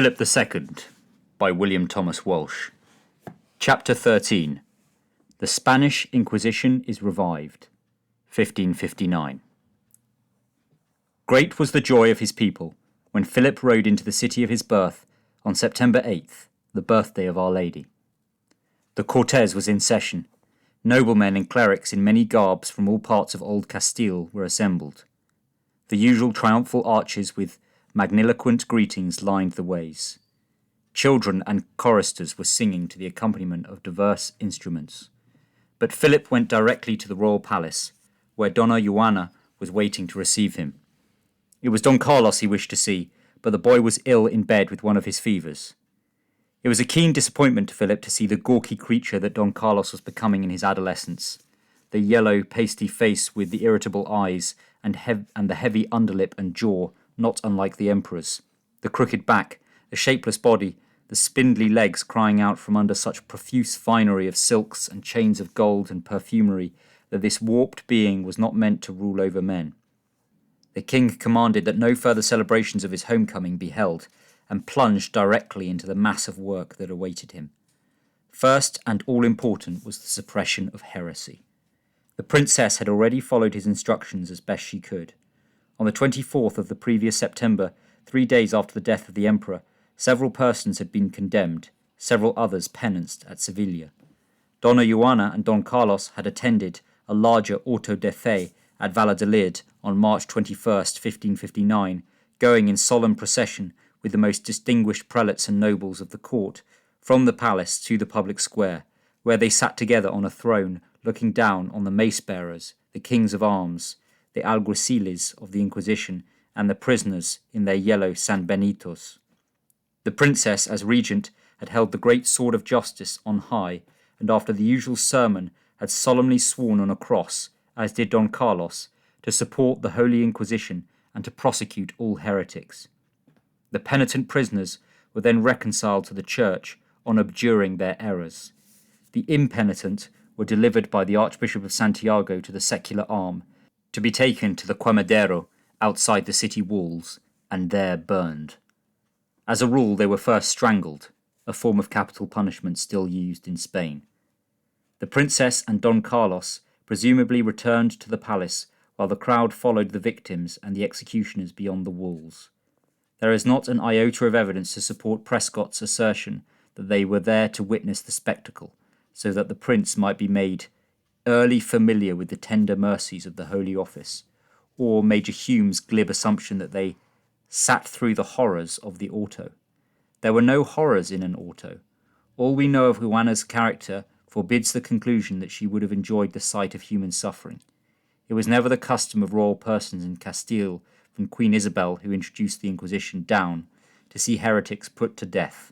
Philip II by William Thomas Walsh. Chapter 13. The Spanish Inquisition is revived. 1559. Great was the joy of his people when Philip rode into the city of his birth on September 8th, the birthday of Our Lady. The Cortes was in session. Noblemen and clerics in many garbs from all parts of Old Castile were assembled. The usual triumphal arches with magniloquent greetings lined the ways. Children and choristers were singing to the accompaniment of diverse instruments. But Philip went directly to the royal palace, where Donna Juana was waiting to receive him. It was Don Carlos he wished to see, but the boy was ill in bed with one of his fevers. It was a keen disappointment to Philip to see the gawky creature that Don Carlos was becoming in his adolescence. The yellow, pasty face with the irritable eyes and the heavy underlip and jaw, not unlike the emperor's, the crooked back, the shapeless body, the spindly legs crying out from under such profuse finery of silks and chains of gold and perfumery that this warped being was not meant to rule over men. The king commanded that no further celebrations of his homecoming be held, and plunged directly into the mass of work that awaited him. First and all-important was the suppression of heresy. The princess had already followed his instructions as best she could. On the 24th of the previous September, 3 days after the death of the emperor, several persons had been condemned, several others penanced at Sevilla. Donna Juana and Don Carlos had attended a larger auto de fe at Valladolid on March 21st, 1559, going in solemn procession with the most distinguished prelates and nobles of the court from the palace to the public square, where they sat together on a throne looking down on the mace-bearers, the kings of arms, the alguaciles of the Inquisition, and the prisoners in their yellow San Benitos. The princess, as regent, had held the great sword of justice on high, and after the usual sermon had solemnly sworn on a cross, as did Don Carlos, to support the Holy Inquisition and to prosecute all heretics. The penitent prisoners were then reconciled to the Church on abjuring their errors. The impenitent were delivered by the Archbishop of Santiago to the secular arm, to be taken to the Quemadero outside the city walls, and there burned. As a rule, they were first strangled, a form of capital punishment still used in Spain. The princess and Don Carlos presumably returned to the palace, while the crowd followed the victims and the executioners beyond the walls. There is not an iota of evidence to support Prescott's assertion that they were there to witness the spectacle, so that the prince might be made early familiar with the tender mercies of the Holy Office, or Major Hume's glib assumption that they sat through the horrors of the auto. There were no horrors in an auto. All we know of Juana's character forbids the conclusion that she would have enjoyed the sight of human suffering. It was never the custom of royal persons in Castile, from Queen Isabel, who introduced the Inquisition, down, to see heretics put to death.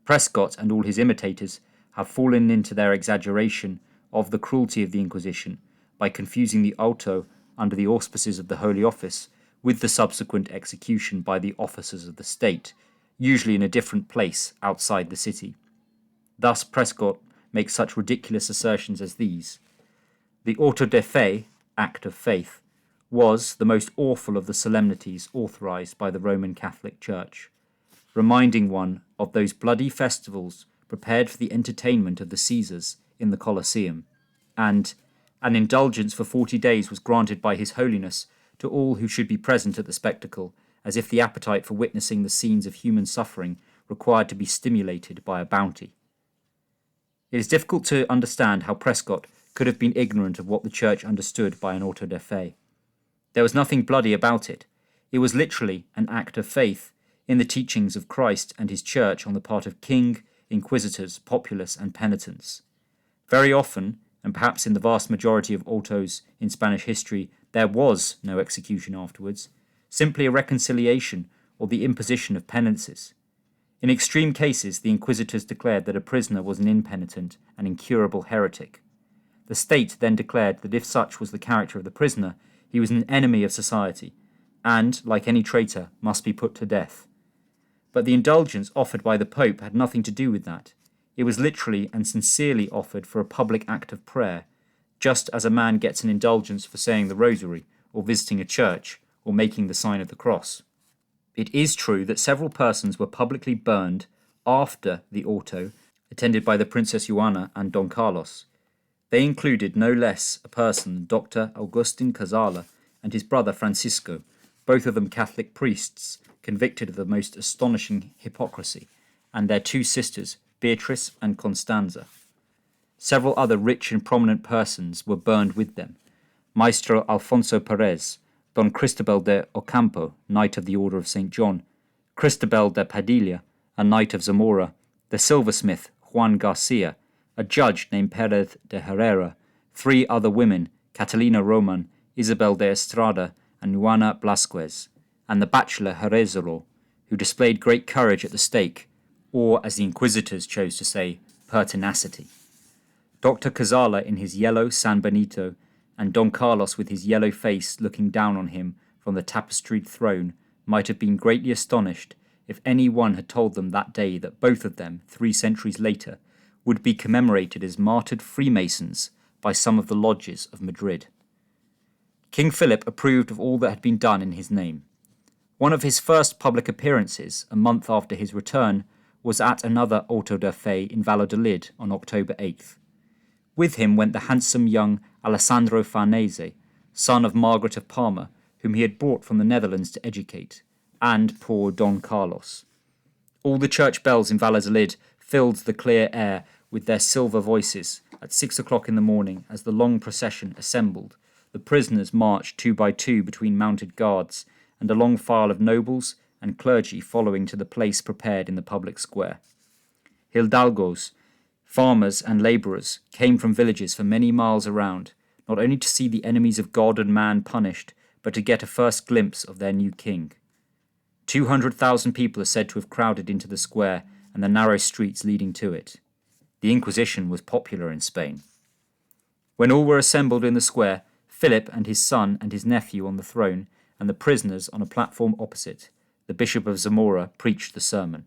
Prescott and all his imitators have fallen into their exaggeration of the cruelty of the Inquisition by confusing the auto under the auspices of the Holy Office with the subsequent execution by the officers of the state, usually in a different place outside the city. Thus Prescott makes such ridiculous assertions as these. The auto de fe, act of faith, was the most awful of the solemnities authorized by the Roman Catholic Church, reminding one of those bloody festivals prepared for the entertainment of the Caesars in the Colosseum, and an indulgence for 40 days was granted by His Holiness to all who should be present at the spectacle, as if the appetite for witnessing the scenes of human suffering required to be stimulated by a bounty. It is difficult to understand how Prescott could have been ignorant of what the Church understood by an auto de fe. There was nothing bloody about it. It was literally an act of faith in the teachings of Christ and His Church on the part of king, inquisitors, populace, and penitents. Very often, and perhaps in the vast majority of autos in Spanish history, there was no execution afterwards, simply a reconciliation or the imposition of penances. In extreme cases, the inquisitors declared that a prisoner was an impenitent and incurable heretic. The state then declared that if such was the character of the prisoner, he was an enemy of society, and, like any traitor, must be put to death. But the indulgence offered by the Pope had nothing to do with that. It was literally and sincerely offered for a public act of prayer, just as a man gets an indulgence for saying the rosary, or visiting a church, or making the sign of the cross. It is true that several persons were publicly burned after the auto, attended by the Princess Juana and Don Carlos. They included no less a person than Dr. Agustin Cazalla and his brother Francisco, both of them Catholic priests, convicted of the most astonishing hypocrisy, and their two sisters, Beatrice and Constanza. Several other rich and prominent persons were burned with them. Maestro Alfonso Perez, Don Cristobal de Ocampo, Knight of the Order of St. John, Cristobal de Padilla, a Knight of Zamora, the silversmith Juan Garcia, a judge named Perez de Herrera, three other women, Catalina Roman, Isabel de Estrada, and Juana Blasquez, and the bachelor Jerezolo, who displayed great courage at the stake, or, as the Inquisitors chose to say, pertinacity. Dr. Cazalla in his yellow San Benito, and Don Carlos with his yellow face looking down on him from the tapestried throne, might have been greatly astonished if any one had told them that day that both of them, 3 centuries later, would be commemorated as martyred Freemasons by some of the lodges of Madrid. King Philip approved of all that had been done in his name. One of his first public appearances, a month after his return, was at another auto da fe in Valladolid on October 8th. With him went the handsome young Alessandro Farnese, son of Margaret of Parma, whom he had brought from the Netherlands to educate, and poor Don Carlos. All the church bells in Valladolid filled the clear air with their silver voices at 6 o'clock in the morning as the long procession assembled. The prisoners marched 2 by 2 between mounted guards, and a long file of nobles and clergy following to the place prepared in the public square. Hidalgos, farmers and labourers, came from villages for many miles around, not only to see the enemies of God and man punished, but to get a first glimpse of their new king. 200,000 people are said to have crowded into the square and the narrow streets leading to it. The Inquisition was popular in Spain. When all were assembled in the square, Philip and his son and his nephew on the throne, and the prisoners on a platform opposite, the Bishop of Zamora preached the sermon.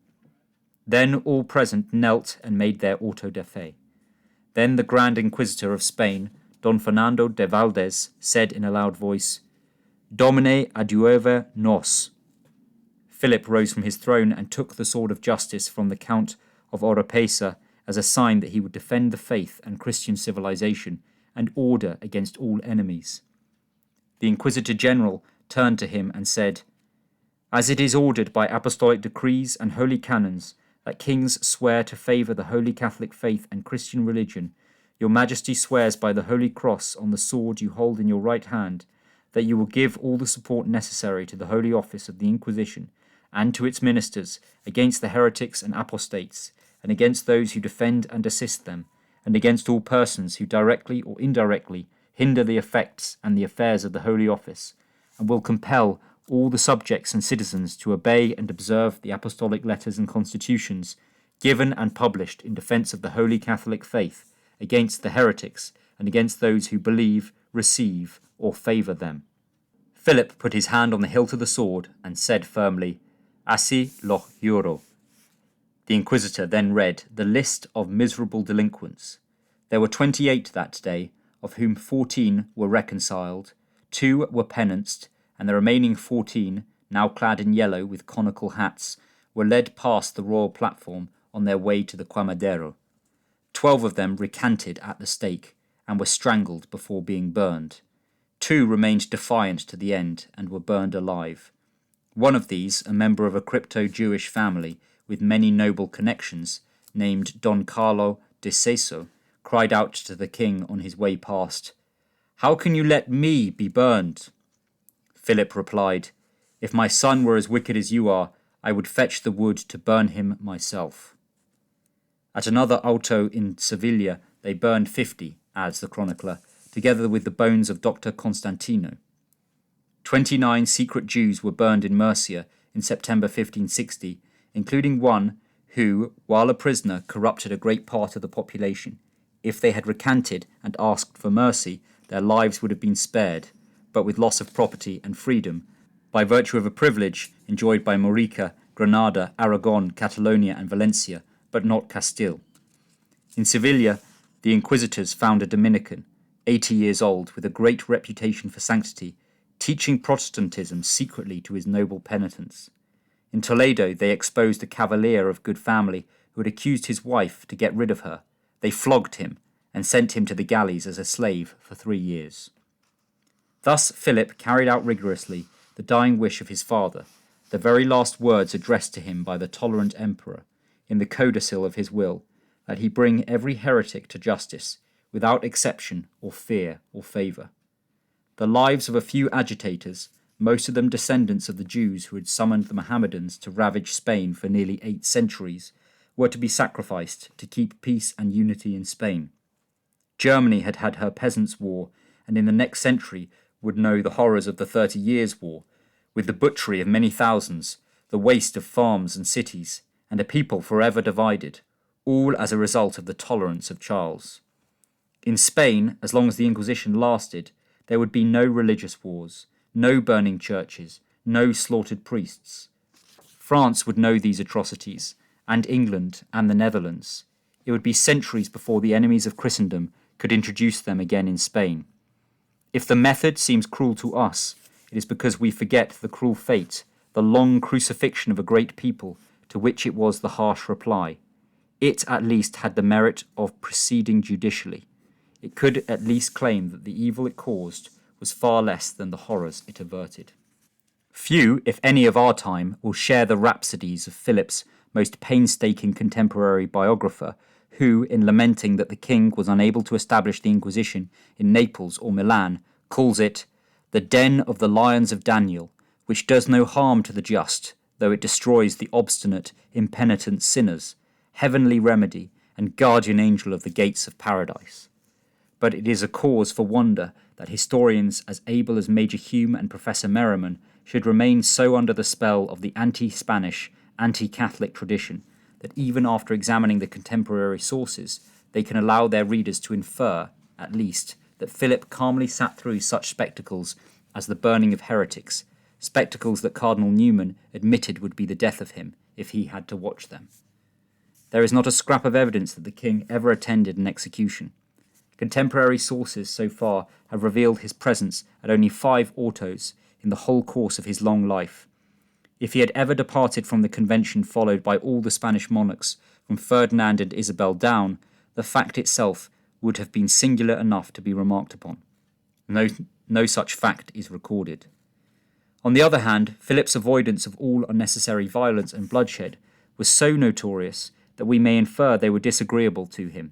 Then all present knelt and made their auto da fe. Then the Grand Inquisitor of Spain, Don Fernando de Valdez, said in a loud voice, Domine adiuve nos. Philip rose from his throne and took the sword of justice from the Count of Oropesa as a sign that he would defend the faith and Christian civilization and order against all enemies. The Inquisitor General turned to him and said, As it is ordered by apostolic decrees and holy canons that kings swear to favour the Holy Catholic faith and Christian religion, your Majesty swears by the Holy Cross on the sword you hold in your right hand that you will give all the support necessary to the Holy Office of the Inquisition and to its ministers against the heretics and apostates, and against those who defend and assist them, and against all persons who directly or indirectly hinder the effects and the affairs of the Holy Office, and will compel all the subjects and citizens to obey and observe the apostolic letters and constitutions given and published in defence of the Holy Catholic faith against the heretics and against those who believe, receive, or favour them. Philip put his hand on the hilt of the sword and said firmly, Así lo juro. The Inquisitor then read the list of miserable delinquents. There were 28 that day, of whom 14 were reconciled, 2 were penanced, and the remaining 14, now clad in yellow with conical hats, were led past the royal platform on their way to the Quemadero. 12 of them recanted at the stake, and were strangled before being burned. 2 remained defiant to the end, and were burned alive. One of these, a member of a crypto-Jewish family with many noble connections, named Don Carlo de Seso, cried out to the king on his way past, How can you let me be burned? Philip replied, If my son were as wicked as you are, I would fetch the wood to burn him myself. At another auto in Sevilla, they burned 50, adds the chronicler, together with the bones of Dr. Constantino. 29 secret Jews were burned in Murcia in September 1560, including one who, while a prisoner, corrupted a great part of the population. If they had recanted and asked for mercy, their lives would have been spared, but with loss of property and freedom, by virtue of a privilege enjoyed by Maurica, Granada, Aragon, Catalonia and Valencia, but not Castile. In Sevilla, the Inquisitors found a Dominican, 80 years old, with a great reputation for sanctity, teaching Protestantism secretly to his noble penitents. In Toledo, they exposed a cavalier of good family who had accused his wife to get rid of her. They flogged him and sent him to the galleys as a slave for 3 years. Thus Philip carried out rigorously the dying wish of his father, the very last words addressed to him by the tolerant emperor, in the codicil of his will, that he bring every heretic to justice, without exception or fear or favour. The lives of a few agitators, most of them descendants of the Jews who had summoned the Mohammedans to ravage Spain for nearly 8 centuries, were to be sacrificed to keep peace and unity in Spain. Germany had had her Peasants' War, and in the next century would know the horrors of the 30 Years' War, with the butchery of many thousands, the waste of farms and cities, and a people forever divided, all as a result of the tolerance of Charles. In Spain, as long as the Inquisition lasted, there would be no religious wars, no burning churches, no slaughtered priests. France would know these atrocities, and England and the Netherlands. It would be centuries before the enemies of Christendom could introduce them again in Spain. If the method seems cruel to us, it is because we forget the cruel fate, the long crucifixion of a great people, to which it was the harsh reply. It at least had the merit of proceeding judicially. It could at least claim that the evil it caused was far less than the horrors it averted. Few, if any, of our time will share the rhapsodies of Philip's most painstaking contemporary biographer, who, in lamenting that the king was unable to establish the Inquisition in Naples or Milan, calls it the den of the lions of Daniel, which does no harm to the just, though it destroys the obstinate, impenitent sinners, heavenly remedy, and guardian angel of the gates of paradise. But it is a cause for wonder that historians as able as Major Hume and Professor Merriman should remain so under the spell of the anti-Spanish, anti-Catholic tradition that even after examining the contemporary sources, they can allow their readers to infer, at least, that Philip calmly sat through such spectacles as the burning of heretics, spectacles that Cardinal Newman admitted would be the death of him if he had to watch them. There is not a scrap of evidence that the king ever attended an execution. Contemporary sources so far have revealed his presence at only 5 autos in the whole course of his long life. If he had ever departed from the convention followed by all the Spanish monarchs, from Ferdinand and Isabel down, the fact itself would have been singular enough to be remarked upon. No such fact is recorded. On the other hand, Philip's avoidance of all unnecessary violence and bloodshed was so notorious that we may infer they were disagreeable to him.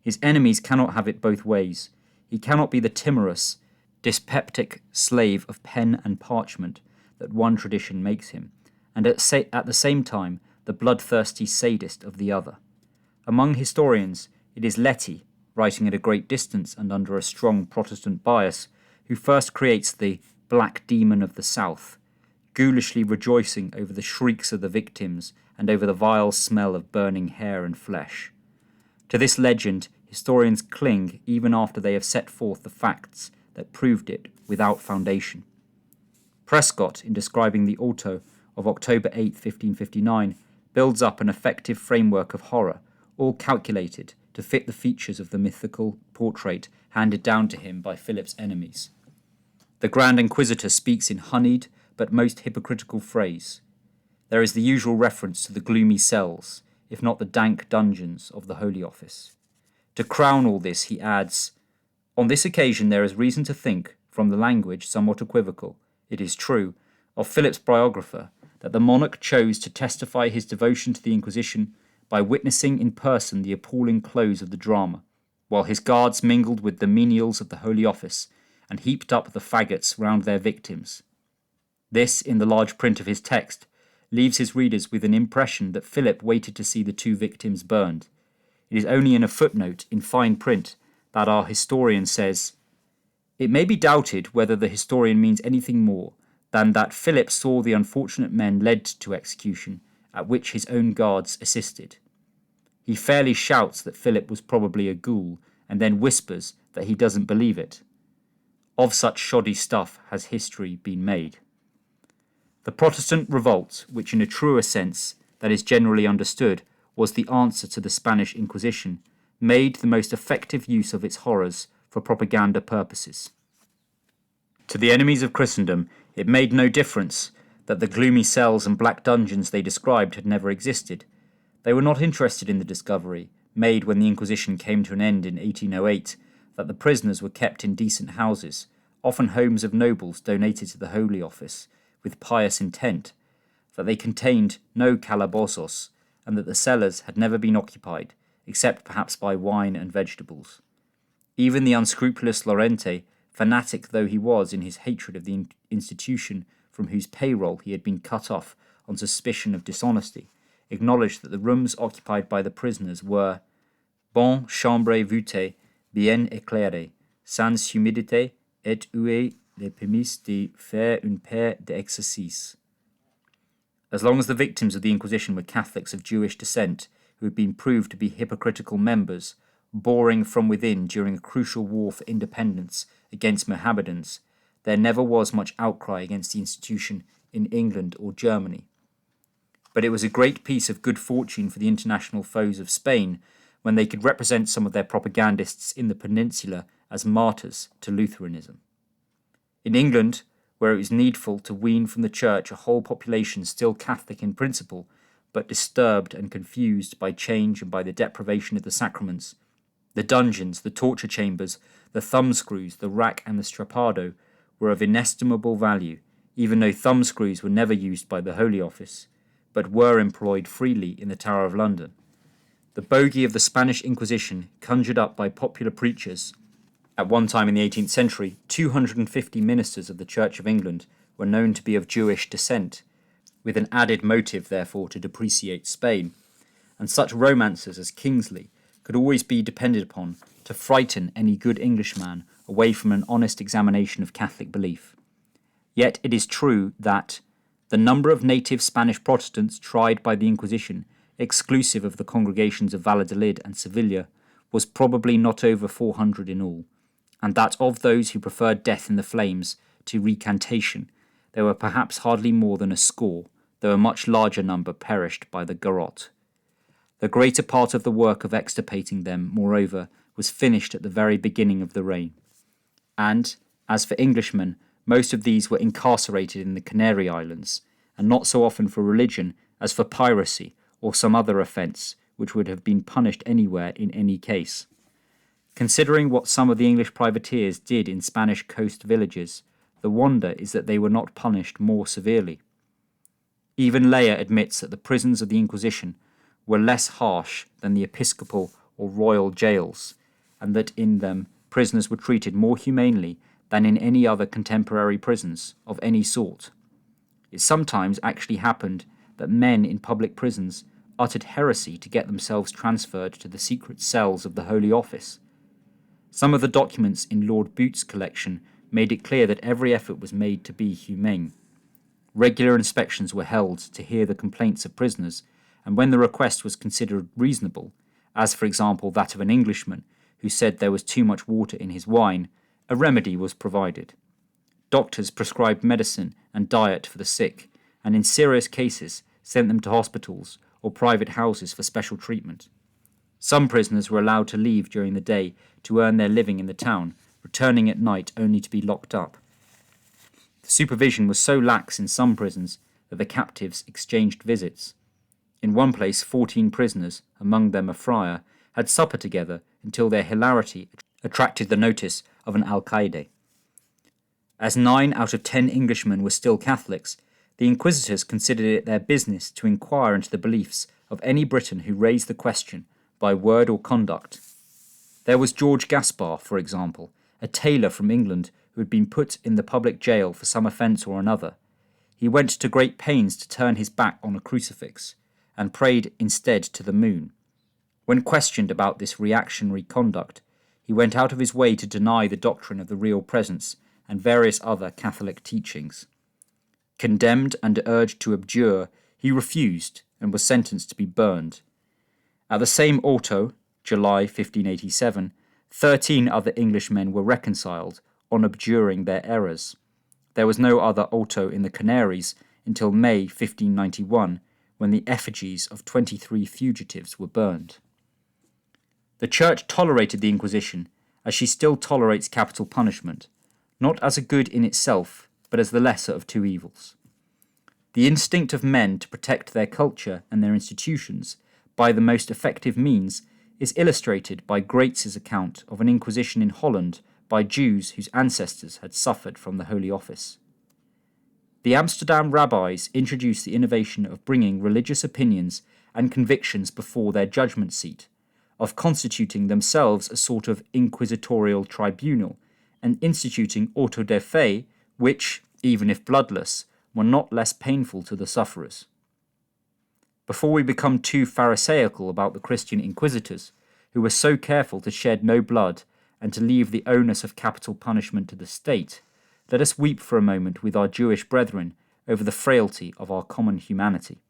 His enemies cannot have it both ways. He cannot be the timorous, dyspeptic slave of pen and parchment that one tradition makes him, and at the same time the bloodthirsty sadist of the other. Among historians, it is Leti, writing at a great distance and under a strong Protestant bias, who first creates the Black Demon of the South, ghoulishly rejoicing over the shrieks of the victims and over the vile smell of burning hair and flesh. To this legend, historians cling even after they have set forth the facts that proved it without foundation. Prescott, in describing the auto of October 8, 1559, builds up an effective framework of horror, all calculated to fit the features of the mythical portrait handed down to him by Philip's enemies. The Grand Inquisitor speaks in honeyed but most hypocritical phrase. There is the usual reference to the gloomy cells, if not the dank dungeons of the Holy Office. To crown all this, he adds, "On this occasion there is reason to think, from the language somewhat equivocal, it is true, of Philip's biographer, that the monarch chose to testify his devotion to the Inquisition by witnessing in person the appalling close of the drama, while his guards mingled with the menials of the Holy Office and heaped up the faggots round their victims." This, in the large print of his text, leaves his readers with an impression that Philip waited to see the 2 victims burned. It is only in a footnote, in fine print, that our historian says, "It may be doubted whether the historian means anything more than that Philip saw the unfortunate men led to execution, at which his own guards assisted. He fairly shouts that Philip was probably a ghoul, and then whispers that he doesn't believe it. Of such shoddy stuff has history been made." The Protestant Revolt, which in a truer sense that is generally understood was the answer to the Spanish Inquisition, made the most effective use of its horrors for propaganda purposes. To the enemies of Christendom, it made no difference that the gloomy cells and black dungeons they described had never existed. They were not interested in the discovery, made when the Inquisition came to an end in 1808, that the prisoners were kept in decent houses, often homes of nobles donated to the Holy Office, with pious intent, that they contained no calabozos, and that the cellars had never been occupied, except perhaps by wine and vegetables. Even the unscrupulous Lorente, fanatic though he was in his hatred of the institution from whose payroll he had been cut off on suspicion of dishonesty, acknowledged that the rooms occupied by the prisoners were bon chambre voûtée, bien éclairées, sans humidité, et où les permis de faire une paire d'exercices. As long as the victims of the Inquisition were Catholics of Jewish descent who had been proved to be hypocritical members, boring from within during a crucial war for independence against Mohammedans, there never was much outcry against the institution in England or Germany. But it was a great piece of good fortune for the international foes of Spain when they could represent some of their propagandists in the peninsula as martyrs to Lutheranism. In England, where it was needful to wean from the Church a whole population still Catholic in principle, but disturbed and confused by change and by the deprivation of the sacraments, the dungeons, the torture chambers, the thumbscrews, the rack and the strappado were of inestimable value, even though thumbscrews were never used by the Holy Office, but were employed freely in the Tower of London. The bogey of the Spanish Inquisition, conjured up by popular preachers. At one time in the 18th century, 250 ministers of the Church of England were known to be of Jewish descent, with an added motive, therefore, to depreciate Spain, and such romancers as Kingsley could always be depended upon to frighten any good Englishman away from an honest examination of Catholic belief. Yet it is true that the number of native Spanish Protestants tried by the Inquisition, exclusive of the congregations of Valladolid and Sevilla, was probably not over 400 in all, and that of those who preferred death in the flames to recantation, there were perhaps hardly more than a score, though a much larger number perished by the garrote. The greater part of the work of extirpating them, moreover, was finished at the very beginning of the reign. And, as for Englishmen, most of these were incarcerated in the Canary Islands, and not so often for religion as for piracy or some other offence which would have been punished anywhere in any case. Considering what some of the English privateers did in Spanish coast villages, the wonder is that they were not punished more severely. Even Leyer admits that the prisons of the Inquisition were less harsh than the episcopal or royal jails, and that in them prisoners were treated more humanely than in any other contemporary prisons of any sort. It sometimes actually happened that men in public prisons uttered heresy to get themselves transferred to the secret cells of the Holy Office. Some of the documents in Lord Bute's collection made it clear that every effort was made to be humane. Regular inspections were held to hear the complaints of prisoners, and when the request was considered reasonable, as for example that of an Englishman who said there was too much water in his wine, a remedy was provided. Doctors prescribed medicine and diet for the sick, and in serious cases sent them to hospitals or private houses for special treatment. Some prisoners were allowed to leave during the day to earn their living in the town, returning at night only to be locked up. The supervision was so lax in some prisons that the captives exchanged visits. In one place, 14 prisoners, among them a friar, had supper together until their hilarity attracted the notice of an alcaide. As 9 out of 10 Englishmen were still Catholics, the Inquisitors considered it their business to inquire into the beliefs of any Briton who raised the question by word or conduct. There was George Gaspar, for example, a tailor from England who had been put in the public jail for some offence or another. He went to great pains to turn his back on a crucifix, and prayed instead to the moon. When questioned about this reactionary conduct, he went out of his way to deny the doctrine of the real presence and various other Catholic teachings. Condemned and urged to abjure, he refused and was sentenced to be burned. At the same auto, July 1587, 13 other Englishmen were reconciled on abjuring their errors. There was no other auto in the Canaries until May 1591, when the effigies of 23 fugitives were burned. The Church tolerated the Inquisition, as she still tolerates capital punishment, not as a good in itself, but as the lesser of two evils. The instinct of men to protect their culture and their institutions by the most effective means is illustrated by Graetz's account of an inquisition in Holland by Jews whose ancestors had suffered from the Holy Office. The Amsterdam rabbis introduced the innovation of bringing religious opinions and convictions before their judgment seat, of constituting themselves a sort of inquisitorial tribunal, and instituting auto de fe, which, even if bloodless, were not less painful to the sufferers. Before we become too pharisaical about the Christian inquisitors, who were so careful to shed no blood and to leave the onus of capital punishment to the state, let us weep for a moment with our Jewish brethren over the frailty of our common humanity.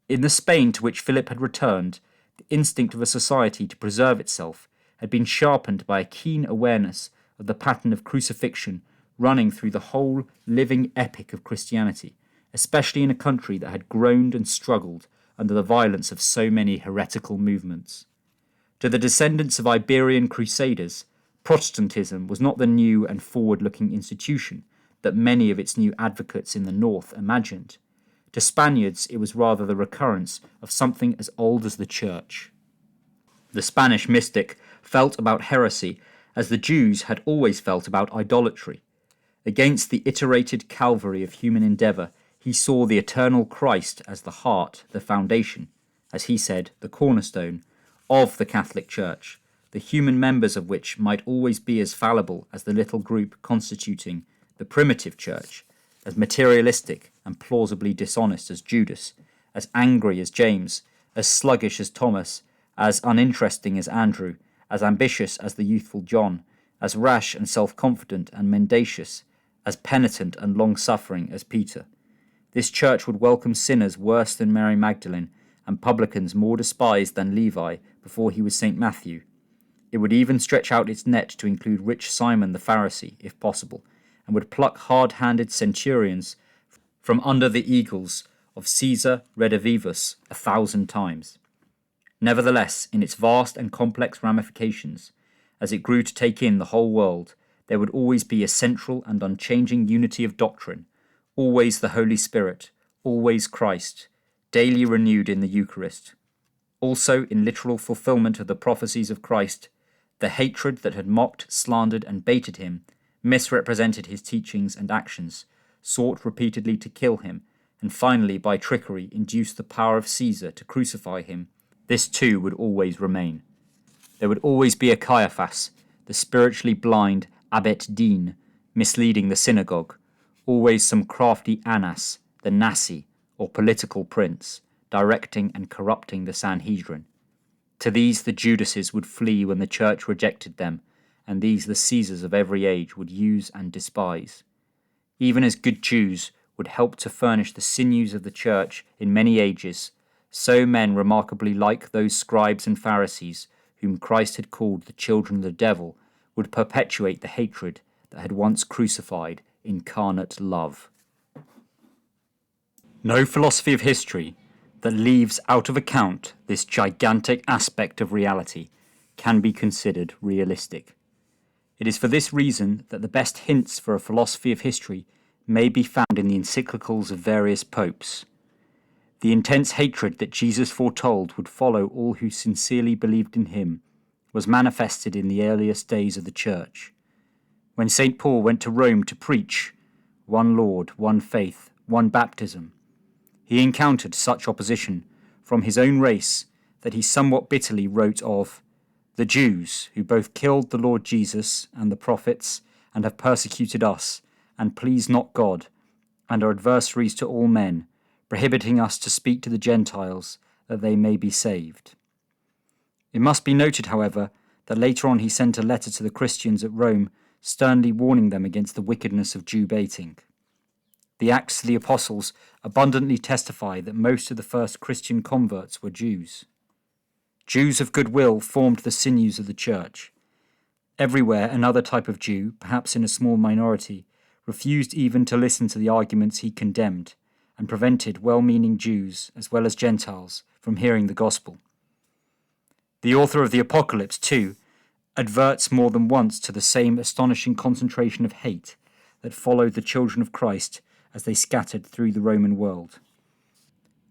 In the Spain to which Philip had returned, the instinct of a society to preserve itself had been sharpened by a keen awareness of the pattern of crucifixion running through the whole living epic of Christianity, especially in a country that had groaned and struggled under the violence of so many heretical movements. To the descendants of Iberian crusaders, Protestantism was not the new and forward-looking institution that many of its new advocates in the north imagined. To Spaniards, it was rather the recurrence of something as old as the Church. The Spanish mystic felt about heresy as the Jews had always felt about idolatry. Against the iterated Calvary of human endeavour, he saw the eternal Christ as the heart, the foundation, as he said, the cornerstone, of the Catholic Church, the human members of which might always be as fallible as the little group constituting the primitive Church, as materialistic and plausibly dishonest as Judas, as angry as James, as sluggish as Thomas, as uninteresting as Andrew, as ambitious as the youthful John, as rash and self-confident and mendacious, as penitent and long-suffering as Peter. This church would welcome sinners worse than Mary Magdalene and publicans more despised than Levi before he was St. Matthew. It would even stretch out its net to include rich Simon the Pharisee, if possible, and would pluck hard-handed centurions from under the eagles of Caesar Redivivus 1,000 times. Nevertheless, in its vast and complex ramifications, as it grew to take in the whole world, there would always be a central and unchanging unity of doctrine, always the Holy Spirit, always Christ, daily renewed in the Eucharist. Also, in literal fulfillment of the prophecies of Christ, the hatred that had mocked, slandered, and baited him, misrepresented his teachings and actions, sought repeatedly to kill him, and finally, by trickery, induced the power of Caesar to crucify him. This too would always remain. There would always be a Caiaphas, the spiritually blind Abbot Dean, misleading the synagogue, always some crafty Annas, the Nasi, or political prince, directing and corrupting the Sanhedrin. To these the Judases would flee when the church rejected them, and these the Caesars of every age would use and despise. Even as good Jews would help to furnish the sinews of the church in many ages, so men remarkably like those scribes and Pharisees whom Christ had called the children of the devil would perpetuate the hatred that had once crucified incarnate love. No philosophy of history that leaves out of account this gigantic aspect of reality can be considered realistic. It is for this reason that the best hints for a philosophy of history may be found in the encyclicals of various popes. The intense hatred that Jesus foretold would follow all who sincerely believed in him was manifested in the earliest days of the Church. When St. Paul went to Rome to preach, one Lord, one faith, one baptism, he encountered such opposition from his own race that he somewhat bitterly wrote of the Jews who both killed the Lord Jesus and the prophets and have persecuted us and please not God and are adversaries to all men, prohibiting us to speak to the Gentiles that they may be saved. It must be noted, however, that later on he sent a letter to the Christians at Rome sternly warning them against the wickedness of Jew baiting. The Acts of the Apostles abundantly testify that most of the first Christian converts were Jews. Jews of goodwill formed the sinews of the Church. Everywhere another type of Jew, perhaps in a small minority, refused even to listen to the arguments he condemned, and prevented well-meaning Jews, as well as Gentiles, from hearing the gospel. The author of the Apocalypse, too, adverts more than once to the same astonishing concentration of hate that followed the children of Christ as they scattered through the Roman world.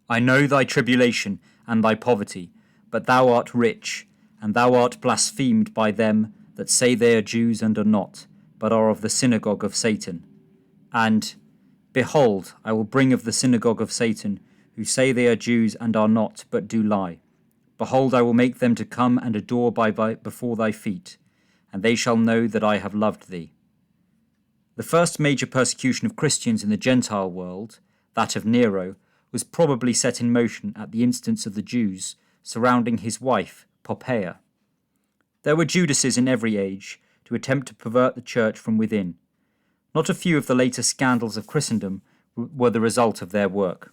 I know thy tribulation and thy poverty, but thou art rich, and thou art blasphemed by them that say they are Jews and are not, but are of the synagogue of Satan. And, behold, I will bring of the synagogue of Satan, who say they are Jews and are not, but do lie. Behold, I will make them to come and adore before thy feet, and they shall know that I have loved thee. The first major persecution of Christians in the Gentile world, that of Nero, was probably set in motion at the instance of the Jews surrounding his wife, Poppaea. There were Judases in every age to attempt to pervert the church from within. Not a few of the later scandals of Christendom were the result of their work.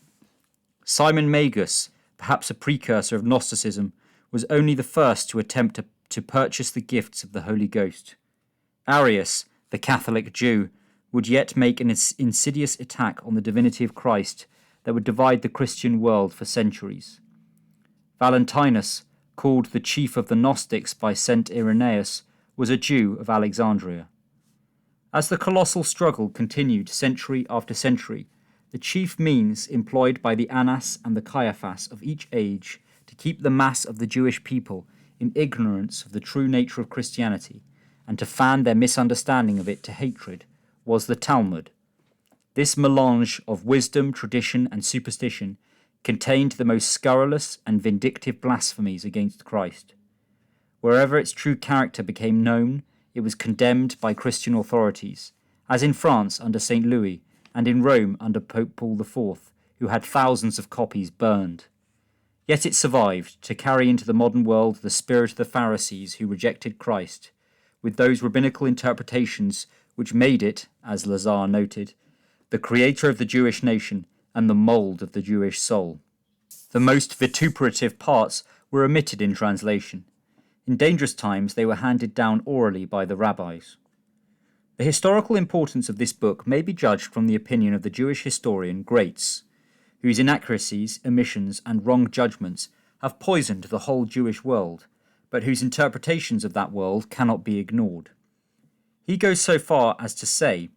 Simon Magus, perhaps a precursor of Gnosticism, was only the first to attempt to purchase the gifts of the Holy Ghost. Arius, the Catholic Jew, would yet make an insidious attack on the divinity of Christ that would divide the Christian world for centuries. Valentinus, called the chief of the Gnostics by St. Irenaeus, was a Jew of Alexandria. As the colossal struggle continued century after century, the chief means employed by the Annas and the Caiaphas of each age to keep the mass of the Jewish people in ignorance of the true nature of Christianity and to fan their misunderstanding of it to hatred was the Talmud. This melange of wisdom, tradition, and superstition contained the most scurrilous and vindictive blasphemies against Christ. Wherever its true character became known, it was condemned by Christian authorities, as in France under St. Louis and in Rome under Pope Paul IV, who had thousands of copies burned. Yet it survived to carry into the modern world the spirit of the Pharisees who rejected Christ, with those rabbinical interpretations which made it, as Lazare noted, the creator of the Jewish nation and the mould of the Jewish soul. The most vituperative parts were omitted in translation. In dangerous times they were handed down orally by the rabbis. The historical importance of this book may be judged from the opinion of the Jewish historian Graetz, whose inaccuracies, omissions, and wrong judgments have poisoned the whole Jewish world, but whose interpretations of that world cannot be ignored. He goes so far as to say,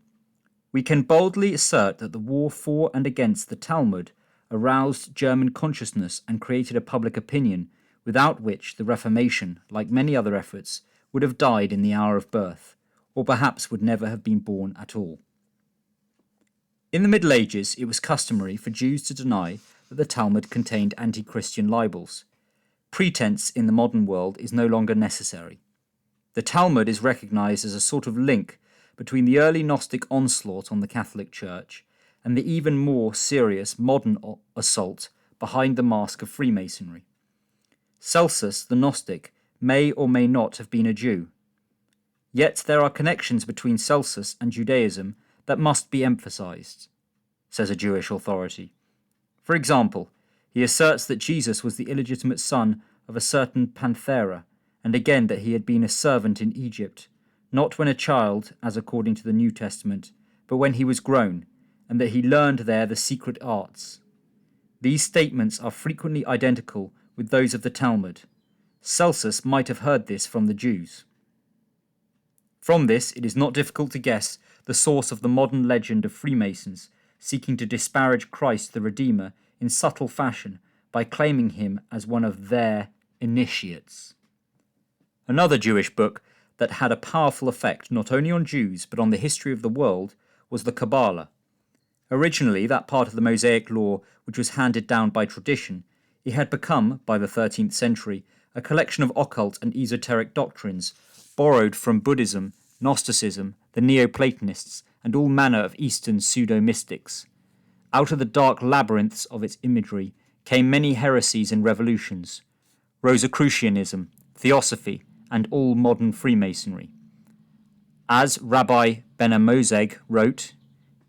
"We can boldly assert that the war for and against the Talmud aroused German consciousness and created a public opinion without which the Reformation, like many other efforts, would have died in the hour of birth, or perhaps would never have been born at all." In the Middle Ages, it was customary for Jews to deny that the Talmud contained anti-Christian libels. Pretense in the modern world is no longer necessary. The Talmud is recognized as a sort of link between the early Gnostic onslaught on the Catholic Church and the even more serious modern assault behind the mask of Freemasonry. Celsus, the Gnostic, may or may not have been a Jew. Yet there are connections between Celsus and Judaism that must be emphasized, says a Jewish authority. For example, he asserts that Jesus was the illegitimate son of a certain Panthera, and again that he had been a servant in Egypt, not when a child, as according to the New Testament, but when he was grown, and that he learned there the secret arts. These statements are frequently identical with those of the Talmud. Celsus might have heard this from the Jews. From this, it is not difficult to guess the source of the modern legend of Freemasons seeking to disparage Christ the Redeemer in subtle fashion by claiming him as one of their initiates. Another Jewish book that had a powerful effect not only on Jews but on the history of the world was the Kabbalah. Originally that part of the Mosaic law which was handed down by tradition, it had become, by the 13th century, a collection of occult and esoteric doctrines borrowed from Buddhism, Gnosticism, the Neoplatonists, and all manner of Eastern pseudo-mystics. Out of the dark labyrinths of its imagery came many heresies and revolutions, Rosicrucianism, Theosophy, and all modern Freemasonry. As Rabbi Ben-Amozeg wrote,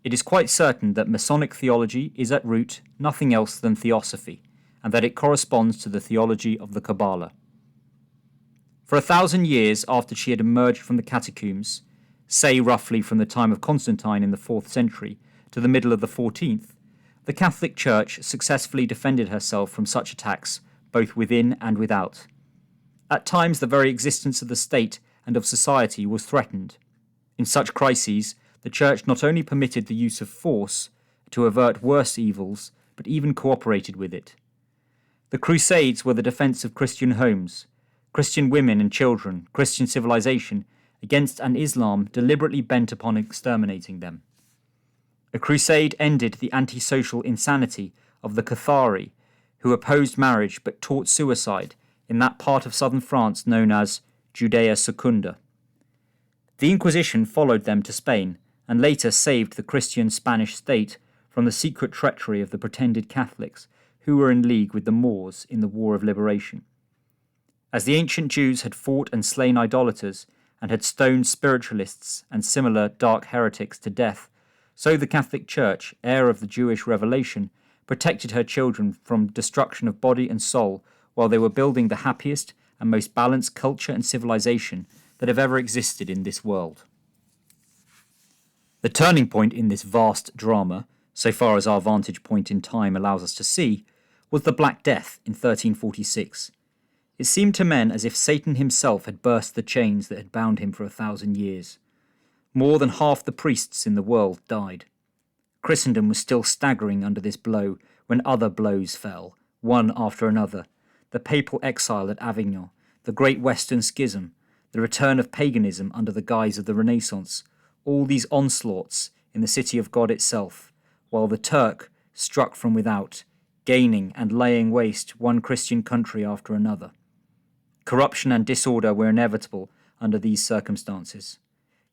"It is quite certain that Masonic theology is at root nothing else than Theosophy, and that it corresponds to the theology of the Kabbalah." For 1,000 years after she had emerged from the catacombs, say roughly from the time of Constantine in the 4th century to the middle of the 14th, the Catholic Church successfully defended herself from such attacks both within and without. At times the very existence of the state and of society was threatened. In such crises, the Church not only permitted the use of force, to avert worse evils, but even cooperated with it. The Crusades were the defense of Christian homes, Christian women and children, Christian civilization, against an Islam deliberately bent upon exterminating them. A crusade ended the antisocial insanity of the Cathari, who opposed marriage but taught suicide in that part of southern France known as Judea Secunda. The Inquisition followed them to Spain and later saved the Christian Spanish state from the secret treachery of the pretended Catholics who were in league with the Moors in the War of Liberation. As the ancient Jews had fought and slain idolaters and had stoned spiritualists and similar dark heretics to death, so the Catholic Church, heir of the Jewish revelation, protected her children from destruction of body and soul while they were building the happiest and most balanced culture and civilization that have ever existed in this world. The turning point in this vast drama, so far as our vantage point in time allows us to see, was the Black Death in 1346. It seemed to men as if Satan himself had burst the chains that had bound him for 1,000 years. More than half the priests in the world died. Christendom was still staggering under this blow when other blows fell, one after another. The papal exile at Avignon, the Great Western Schism, the return of paganism under the guise of the Renaissance, all these onslaughts in the city of God itself, while the Turk struck from without, gaining and laying waste one Christian country after another. Corruption and disorder were inevitable under these circumstances.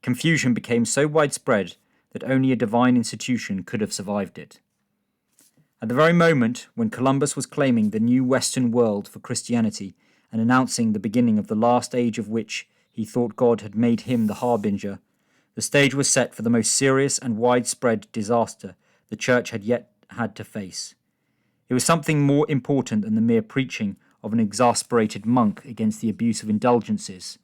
Confusion became so widespread that only a divine institution could have survived it. At the very moment when Columbus was claiming the new Western world for Christianity and announcing the beginning of the last age of which he thought God had made him the harbinger, the stage was set for the most serious and widespread disaster the Church had yet had to face. It was something more important than the mere preaching of an exasperated monk against the abuse of indulgences.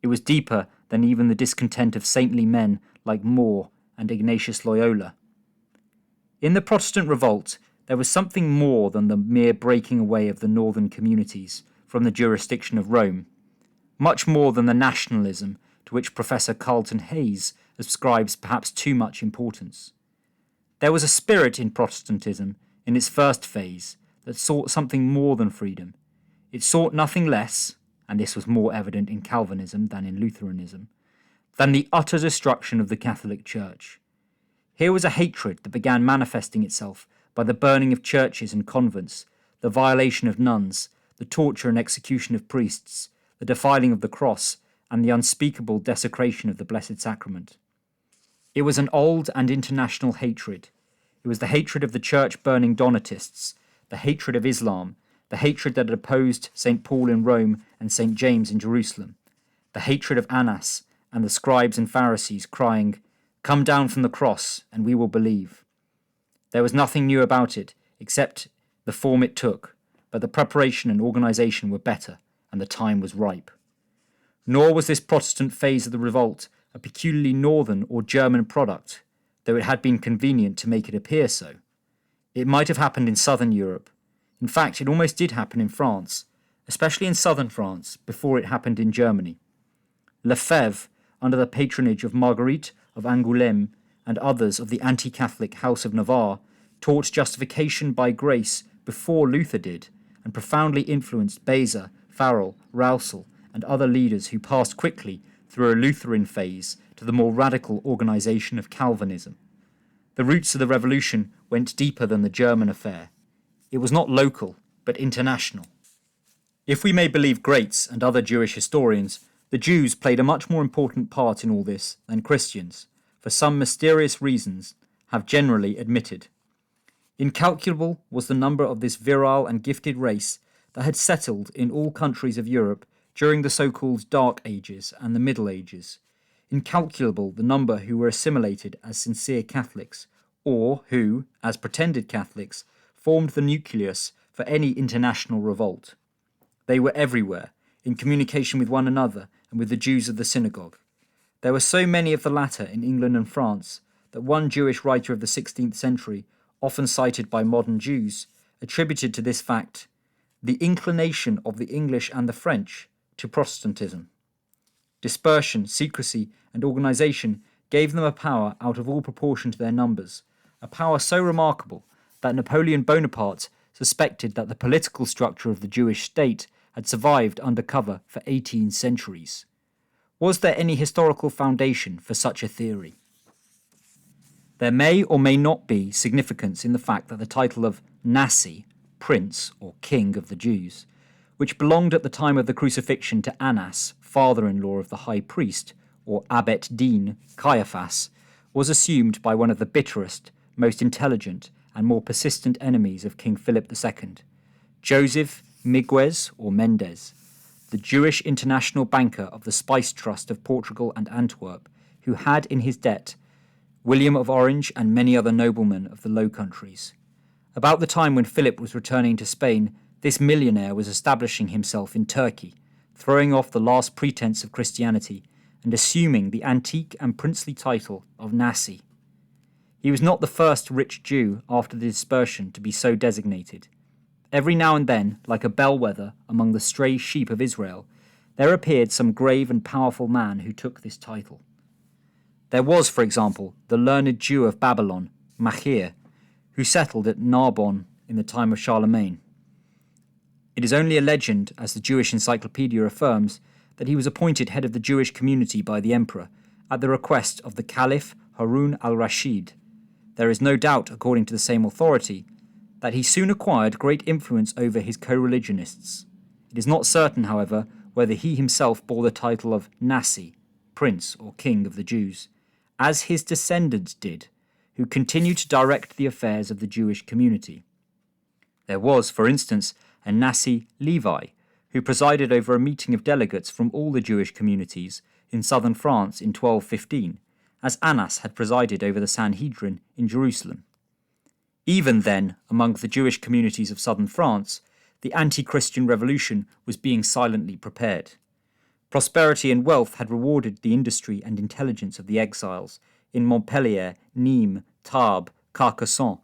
It was deeper than even the discontent of saintly men like More and Ignatius Loyola. In the Protestant Revolt, there was something more than the mere breaking away of the northern communities from the jurisdiction of Rome, much more than the nationalism to which Professor Carlton Hayes ascribes perhaps too much importance. There was a spirit in Protestantism in its first phase that sought something more than freedom. It sought nothing less, and this was more evident in Calvinism than in Lutheranism, than the utter destruction of the Catholic Church. Here was a hatred that began manifesting itself by the burning of churches and convents, the violation of nuns, the torture and execution of priests, the defiling of the cross, and the unspeakable desecration of the Blessed Sacrament. It was an old and international hatred. It was the hatred of the church-burning Donatists, the hatred of Islam, the hatred that had opposed St. Paul in Rome and St. James in Jerusalem, the hatred of Annas and the scribes and Pharisees crying, "Come down from the cross, and we will believe." There was nothing new about it, except the form it took, but the preparation and organisation were better, and the time was ripe. Nor was this Protestant phase of the revolt a peculiarly northern or German product, though it had been convenient to make it appear so. It might have happened in southern Europe. In fact, it almost did happen in France, especially in southern France, before it happened in Germany. Lefebvre, under the patronage of Marguerite of Angoulême and others of the anti-Catholic House of Navarre, taught justification by grace before Luther did, and profoundly influenced Beza, Farel, Rousseau, and other leaders who passed quickly through a Lutheran phase to the more radical organisation of Calvinism. The roots of the revolution went deeper than the German affair. It was not local, but international. If we may believe Graetz and other Jewish historians, the Jews played a much more important part in all this than Christians, for some mysterious reasons, have generally admitted. Incalculable was the number of this virile and gifted race that had settled in all countries of Europe during the so-called Dark Ages and the Middle Ages. Incalculable the number who were assimilated as sincere Catholics, or who, as pretended Catholics, formed the nucleus for any international revolt. They were everywhere, in communication with one another and with the Jews of the synagogue. There were so many of the latter in England and France that one Jewish writer of the 16th century, often cited by modern Jews, attributed to this fact the inclination of the English and the French to Protestantism. Dispersion, secrecy, and organisation gave them a power out of all proportion to their numbers, a power so remarkable that Napoleon Bonaparte suspected that the political structure of the Jewish state had survived under cover for 18 centuries. Was there any historical foundation for such a theory? There may or may not be significance in the fact that the title of Nasi, Prince or King of the Jews, which belonged at the time of the crucifixion to Annas, father-in-law of the high priest, or Abbot Dean, Caiaphas, was assumed by one of the bitterest, most intelligent, and more persistent enemies of King Philip II, Joseph Miguez or Mendez, the Jewish international banker of the Spice Trust of Portugal and Antwerp, who had in his debt William of Orange and many other noblemen of the Low Countries. About the time when Philip was returning to Spain, this millionaire was establishing himself in Turkey, throwing off the last pretense of Christianity and assuming the antique and princely title of Nasi. He was not the first rich Jew after the dispersion to be so designated. Every now and then, like a bellwether among the stray sheep of Israel, there appeared some grave and powerful man who took this title. There was, for example, the learned Jew of Babylon, Machir, who settled at Narbonne in the time of Charlemagne. It is only a legend, as the Jewish Encyclopedia affirms, that he was appointed head of the Jewish community by the emperor at the request of the Caliph Harun al-Rashid. There is no doubt, according to the same authority, that he soon acquired great influence over his co-religionists. It is not certain, however, whether he himself bore the title of Nasi, Prince or King of the Jews, as his descendants did, who continued to direct the affairs of the Jewish community. There was, for instance, a Nasi Levi, who presided over a meeting of delegates from all the Jewish communities in southern France in 1215, as Annas had presided over the Sanhedrin in Jerusalem. Even then, among the Jewish communities of southern France, the anti-Christian revolution was being silently prepared. Prosperity and wealth had rewarded the industry and intelligence of the exiles in Montpellier, Nîmes, Tarbes, Carcassonne,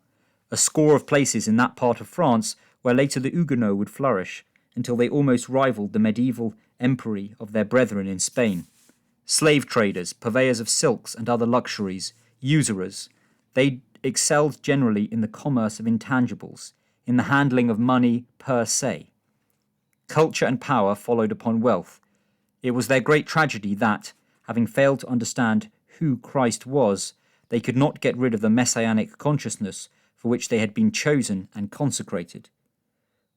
a score of places in that part of France where later the Huguenots would flourish, until they almost rivaled the medieval empery of their brethren in Spain. Slave traders, purveyors of silks and other luxuries, usurers, they excelled generally in the commerce of intangibles, in the handling of money per se. Culture and power followed upon wealth. It was their great tragedy that, having failed to understand who Christ was, they could not get rid of the messianic consciousness for which they had been chosen and consecrated.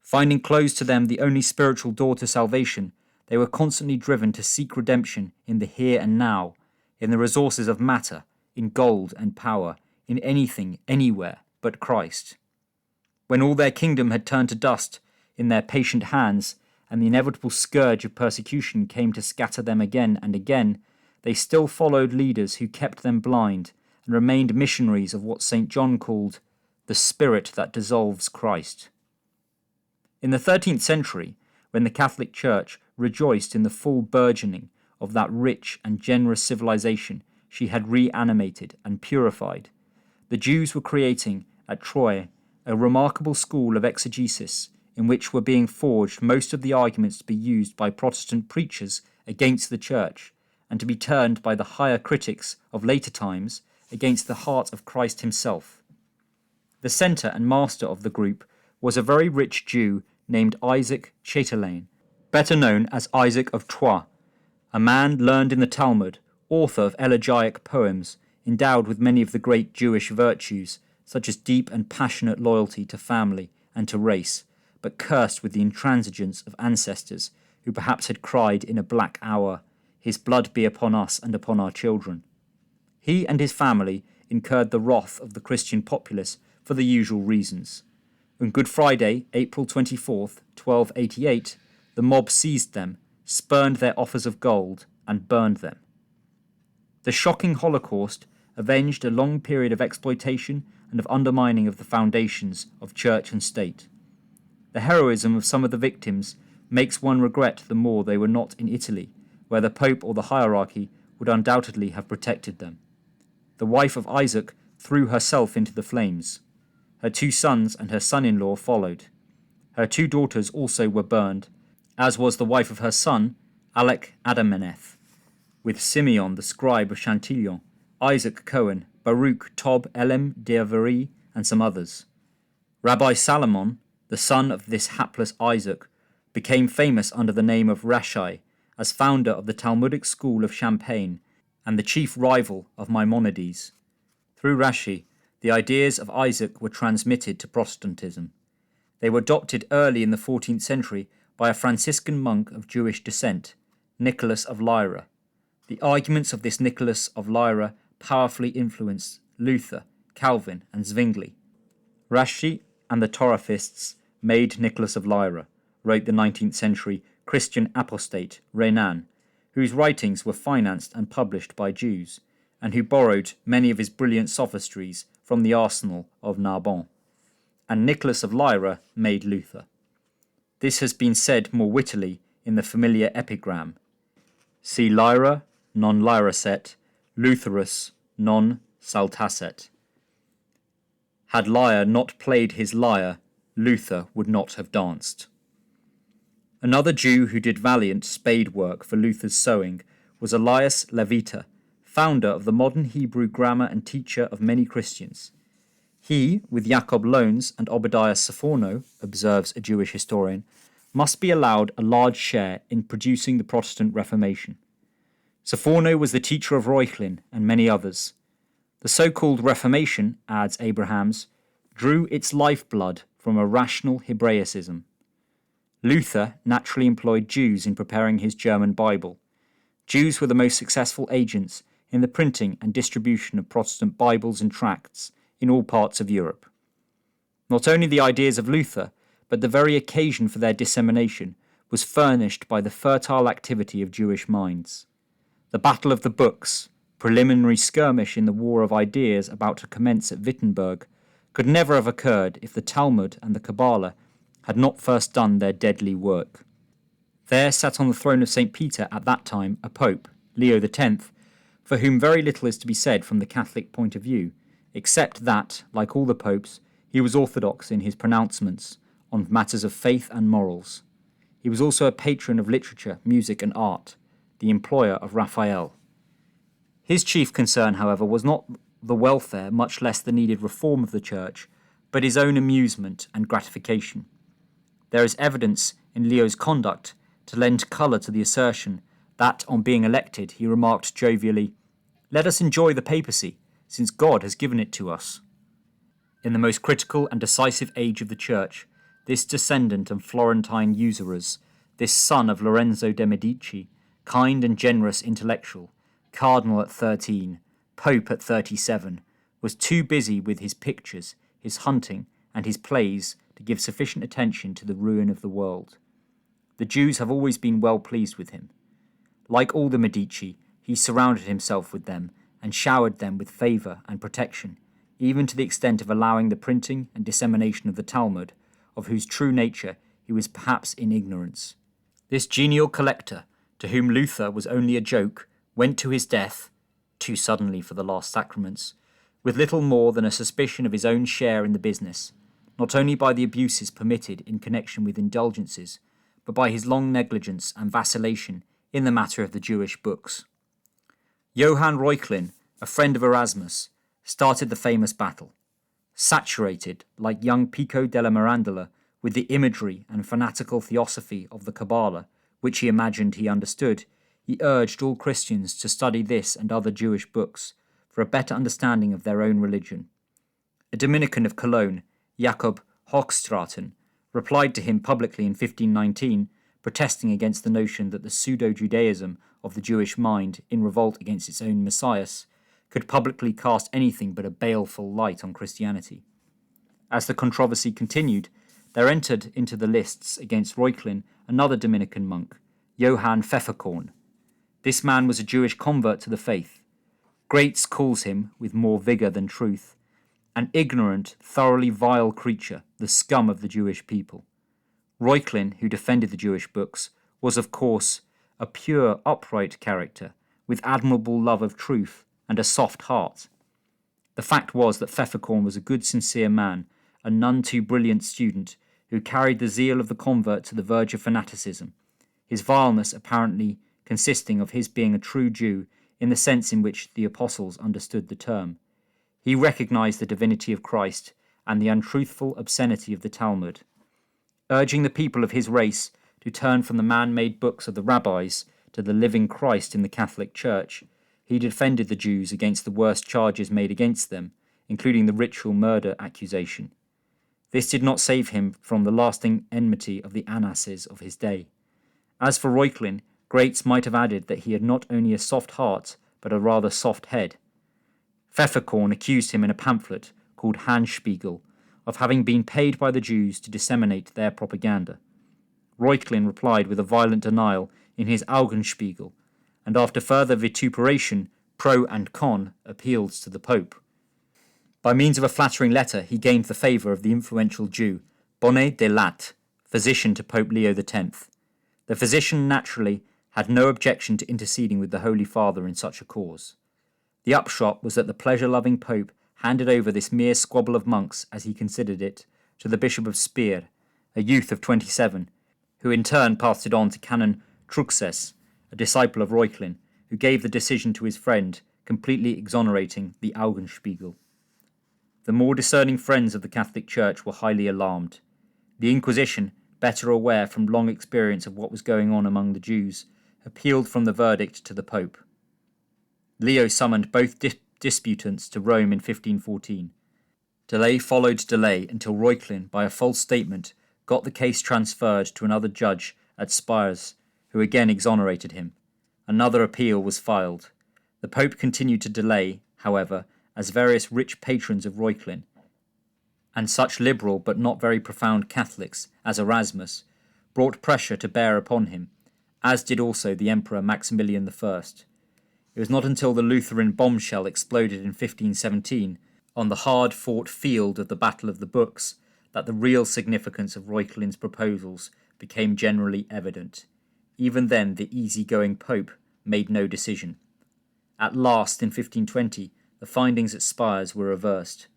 Finding closed to them the only spiritual door to salvation, they were constantly driven to seek redemption in the here and now, in the resources of matter, in gold and power, in anything, anywhere but Christ. When all their kingdom had turned to dust in their patient hands, and the inevitable scourge of persecution came to scatter them again and again, they still followed leaders who kept them blind and remained missionaries of what St. John called the spirit that dissolves Christ. In the 13th century, when the Catholic Church rejoiced in the full burgeoning of that rich and generous civilization she had reanimated and purified, the Jews were creating, at Troyes, a remarkable school of exegesis in which were being forged most of the arguments to be used by Protestant preachers against the Church, and to be turned by the higher critics of later times against the heart of Christ himself. The centre and master of the group was a very rich Jew named Isaac Châtelain, better known as Isaac of Troyes, a man learned in the Talmud, author of elegiac poems, endowed with many of the great Jewish virtues, such as deep and passionate loyalty to family and to race, but cursed with the intransigence of ancestors who perhaps had cried in a black hour, "His blood be upon us and upon our children." He and his family incurred the wrath of the Christian populace for the usual reasons. On Good Friday, April 24th, 1288, the mob seized them, spurned their offers of gold, and burned them. The shocking Holocaust avenged a long period of exploitation and of undermining of the foundations of church and state. The heroism of some of the victims makes one regret the more they were not in Italy, where the Pope or the hierarchy would undoubtedly have protected them. The wife of Isaac threw herself into the flames. Her 2 sons and her son-in-law followed. Her 2 daughters also were burned, as was the wife of her son, Alec Adameneth, with Simeon the scribe of Chantillon, Isaac Cohen, Baruch Tob Elem Deaveri, and some others. Rabbi Salomon, the son of this hapless Isaac, became famous under the name of Rashi as founder of the Talmudic school of Champagne and the chief rival of Maimonides. Through Rashi, the ideas of Isaac were transmitted to Protestantism. They were adopted early in the 14th century by a Franciscan monk of Jewish descent, Nicholas of Lyra. The arguments of this Nicholas of Lyra powerfully influenced Luther, Calvin, and Zwingli. Rashi and the Torahfists made Nicholas of Lyra, wrote the 19th century Christian apostate Renan, whose writings were financed and published by Jews, and who borrowed many of his brilliant sophistries from the arsenal of Narbonne. And Nicholas of Lyra made Luther. This has been said more wittily in the familiar epigram: Si Lyra non lyraset, Lutherus non saltaset. Had Lyre not played his lyre, Luther would not have danced. Another Jew who did valiant spade work for Luther's sowing was Elias Levita, founder of the modern Hebrew grammar and teacher of many Christians. He, with Jacob Lones and Obadiah Saforno, observes a Jewish historian, must be allowed a large share in producing the Protestant Reformation. Saforno was the teacher of Reuchlin and many others. The so-called Reformation, adds Abrahams, drew its lifeblood from a rational Hebraicism. Luther naturally employed Jews in preparing his German Bible. Jews were the most successful agents in the printing and distribution of Protestant Bibles and tracts in all parts of Europe. Not only the ideas of Luther, but the very occasion for their dissemination was furnished by the fertile activity of Jewish minds. The Battle of the Books, preliminary skirmish in the war of ideas about to commence at Wittenberg, could never have occurred if the Talmud and the Kabbalah had not first done their deadly work. There sat on the throne of St. Peter at that time a Pope, Leo X, for whom very little is to be said from the Catholic point of view, except that, like all the popes, he was orthodox in his pronouncements on matters of faith and morals. He was also a patron of literature, music, and art, the employer of Raphael. His chief concern, however, was not the welfare, much less the needed reform of the Church, but his own amusement and gratification. There is evidence in Leo's conduct to lend colour to the assertion that, on being elected, he remarked jovially, "Let us enjoy the papacy, since God has given it to us." In the most critical and decisive age of the Church, this descendant of Florentine usurers, this son of Lorenzo de' Medici, kind and generous intellectual, cardinal at 13, pope at 37, was too busy with his pictures, his hunting, and his plays to give sufficient attention to the ruin of the world. The Jews have always been well pleased with him. Like all the Medici, he surrounded himself with them and showered them with favour and protection, even to the extent of allowing the printing and dissemination of the Talmud, of whose true nature he was perhaps in ignorance. This genial collector, to whom Luther was only a joke, went to his death, too suddenly for the last sacraments, with little more than a suspicion of his own share in the business, not only by the abuses permitted in connection with indulgences, but by his long negligence and vacillation in the matter of the Jewish books. Johann Reuchlin, a friend of Erasmus, started the famous battle. Saturated, like young Pico della Mirandola, with the imagery and fanatical theosophy of the Kabbalah, which he imagined he understood, he urged all Christians to study this and other Jewish books for a better understanding of their own religion. A Dominican of Cologne, Jacob Hochstraten, replied to him publicly in 1519, protesting against the notion that the pseudo-Judaism of the Jewish mind, in revolt against its own Messias, could publicly cast anything but a baleful light on Christianity. As the controversy continued, there entered into the lists against Reuchlin another Dominican monk, Johann Pfefferkorn. This man was a Jewish convert to the faith. Graetz calls him, with more vigour than truth, an ignorant, thoroughly vile creature, the scum of the Jewish people. Reuchlin, who defended the Jewish books, was of course a pure, upright character, with admirable love of truth and a soft heart. The fact was that Pfefferkorn was a good, sincere man, a none too brilliant student, who carried the zeal of the convert to the verge of fanaticism, his vileness apparently consisting of his being a true Jew in the sense in which the apostles understood the term. He recognized the divinity of Christ and the untruthful obscenity of the Talmud. Urging the people of his race to turn from the man-made books of the rabbis to the living Christ in the Catholic Church, he defended the Jews against the worst charges made against them, including the ritual murder accusation. This did not save him from the lasting enmity of the Anasses of his day. As for Reuchlin, greats might have added that he had not only a soft heart, but a rather soft head. Pfefferkorn accused him in a pamphlet called Handspiegel of having been paid by the Jews to disseminate their propaganda. Reuchlin replied with a violent denial in his Augenspiegel, and after further vituperation, pro and con appealed to the Pope. By means of a flattering letter, he gained the favour of the influential Jew, Bonnet de Latte, physician to Pope Leo X. The physician, naturally, had no objection to interceding with the Holy Father in such a cause. The upshot was that the pleasure-loving Pope handed over this mere squabble of monks, as he considered it, to the Bishop of Speyer, a youth of 27, who in turn passed it on to Canon Truchsess, a disciple of Reuchlin, who gave the decision to his friend, completely exonerating the Augenspiegel. The more discerning friends of the Catholic Church were highly alarmed. The Inquisition, better aware from long experience of what was going on among the Jews, appealed from the verdict to the Pope. Leo summoned both disputants to Rome in 1514. Delay followed delay until Reuchlin, by a false statement, got the case transferred to another judge at Spires, who again exonerated him. Another appeal was filed. The Pope continued to delay, however, as various rich patrons of Reuchlin, and such liberal but not very profound Catholics as Erasmus, brought pressure to bear upon him, as did also the Emperor Maximilian I. It was not until the Lutheran bombshell exploded in 1517, on the hard-fought field of the Battle of the Books, that the real significance of Reuchlin's proposals became generally evident. Even then the easy-going Pope made no decision. At last, in 1520, the findings at Spires were reversed.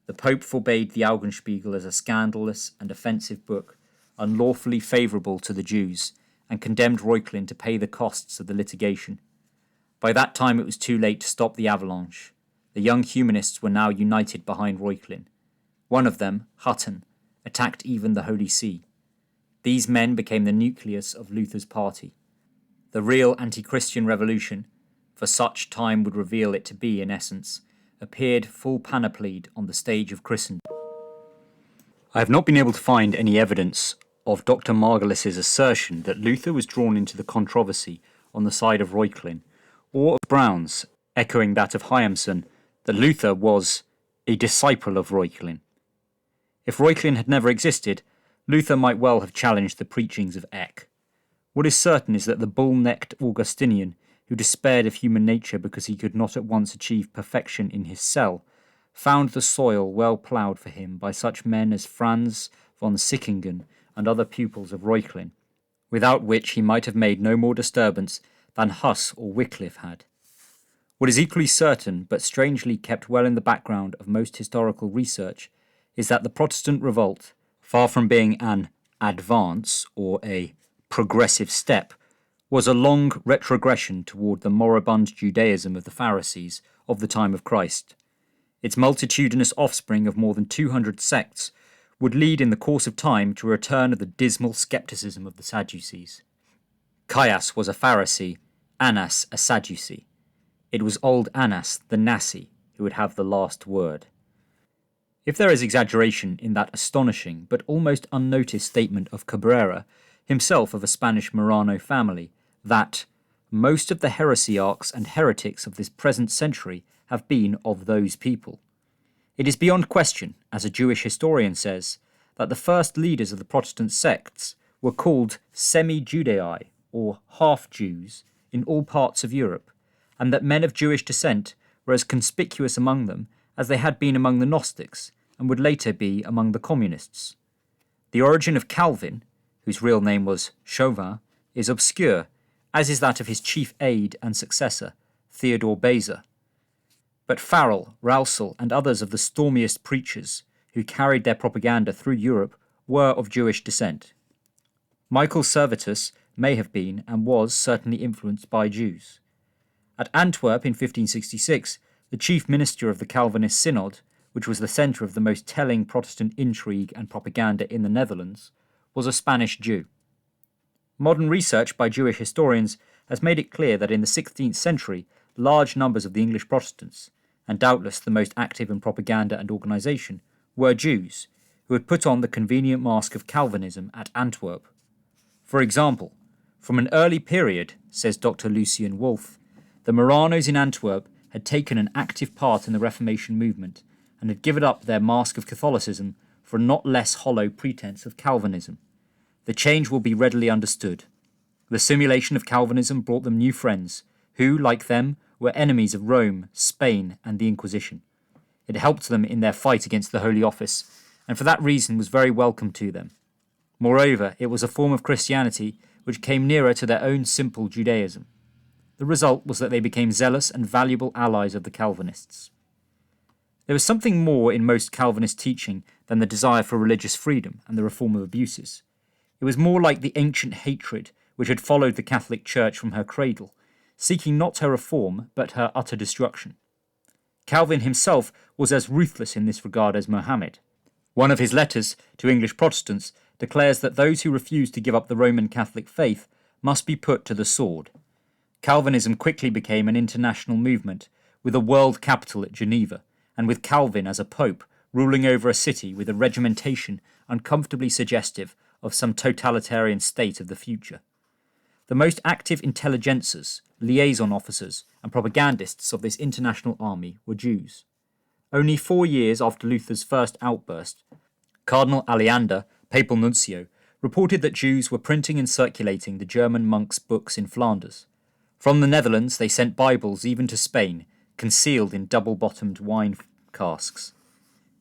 The Pope forbade the Augenspiegel as a scandalous and offensive book, unlawfully favourable to the Jews, and condemned Reuchlin to pay the costs of the litigation. By that time it was too late to stop the avalanche. The young humanists were now united behind Reuchlin. One of them, Hutton, attacked even the Holy See. These men became the nucleus of Luther's party. The real anti-Christian revolution, for such time would reveal it to be in essence, appeared full panoplied on the stage of Christendom. I have not been able to find any evidence of Dr. Margolis's assertion that Luther was drawn into the controversy on the side of Reuchlin, or of Brown's, echoing that of Hyamson, that Luther was a disciple of Reuchlin. If Reuchlin had never existed, Luther might well have challenged the preachings of Eck. What is certain is that the bull-necked Augustinian, who despaired of human nature because he could not at once achieve perfection in his cell, found the soil well ploughed for him by such men as Franz von Sickingen and other pupils of Reuchlin, without which he might have made no more disturbance than Huss or Wycliffe had. What is equally certain, but strangely kept well in the background of most historical research, is that the Protestant Revolt, far from being an advance or a progressive step, was a long retrogression toward the moribund Judaism of the Pharisees of the time of Christ. Its multitudinous offspring of more than 200 sects would lead in the course of time to a return of the dismal scepticism of the Sadducees. Caius was a Pharisee, Annas a Sadducee. It was old Annas, the Nasi, who would have the last word. If there is exaggeration in that astonishing but almost unnoticed statement of Cabrera, himself of a Spanish Marrano family, that most of the heresiarchs and heretics of this present century have been of those people. It is beyond question, as a Jewish historian says, that the first leaders of the Protestant sects were called semi-Judei, or half-Jews, in all parts of Europe, and that men of Jewish descent were as conspicuous among them as they had been among the Gnostics, and would later be among the Communists. The origin of Calvin, whose real name was Chauvin, is obscure, as is that of his chief aide and successor, Theodore Beza. But Farel, Rousseau, and others of the stormiest preachers who carried their propaganda through Europe were of Jewish descent. Michael Servetus may have been and was certainly influenced by Jews. At Antwerp in 1566, The chief minister of the Calvinist Synod, which was the centre of the most telling Protestant intrigue and propaganda in the Netherlands, was a Spanish Jew. Modern research by Jewish historians has made it clear that in the 16th century, large numbers of the English Protestants, and doubtless the most active in propaganda and organisation, were Jews, who had put on the convenient mask of Calvinism at Antwerp. For example, from an early period, says Dr. Lucian Wolff, the Marranos in Antwerp had taken an active part in the Reformation movement and had given up their mask of Catholicism for a not less hollow pretense of Calvinism. The change will be readily understood. The simulation of Calvinism brought them new friends, who, like them, were enemies of Rome, Spain, and the Inquisition. It helped them in their fight against the Holy Office, and for that reason was very welcome to them. Moreover, it was a form of Christianity which came nearer to their own simple Judaism. The result was that they became zealous and valuable allies of the Calvinists. There was something more in most Calvinist teaching than the desire for religious freedom and the reform of abuses. It was more like the ancient hatred which had followed the Catholic Church from her cradle, seeking not her reform but her utter destruction. Calvin himself was as ruthless in this regard as Mohammed. One of his letters to English Protestants declares that those who refuse to give up the Roman Catholic faith must be put to the sword. Calvinism quickly became an international movement, with a world capital at Geneva, and with Calvin as a pope ruling over a city with a regimentation uncomfortably suggestive of some totalitarian state of the future. The most active intelligences, liaison officers, and propagandists of this international army were Jews. Only 4 years after Luther's first outburst, Cardinal Aleander, papal nuncio, reported that Jews were printing and circulating the German monks' books in Flanders. From the Netherlands they sent Bibles even to Spain, concealed in double-bottomed wine casks.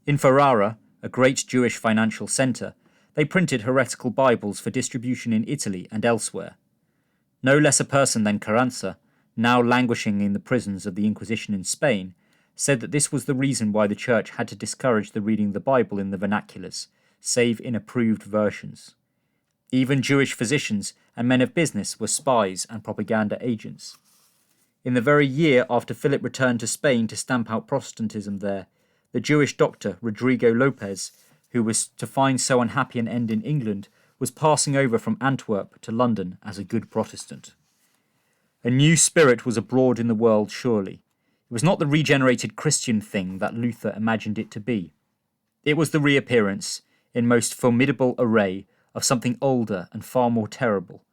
In Ferrara, a great Jewish financial centre, they printed heretical Bibles for distribution in Italy and elsewhere. No less a person than Carranza, now languishing in the prisons of the Inquisition in Spain, said that this was the reason why the Church had to discourage the reading of the Bible in the vernaculars, save in approved versions. Even Jewish physicians and men of business were spies and propaganda agents. In the very year after Philip returned to Spain to stamp out Protestantism there, the Jewish doctor Rodrigo Lopez, who was to find so unhappy an end in England, was passing over from Antwerp to London as a good Protestant. A new spirit was abroad in the world, surely. It was not the regenerated Christian thing that Luther imagined it to be. It was the reappearance, in most formidable array, of something older and far more terrible.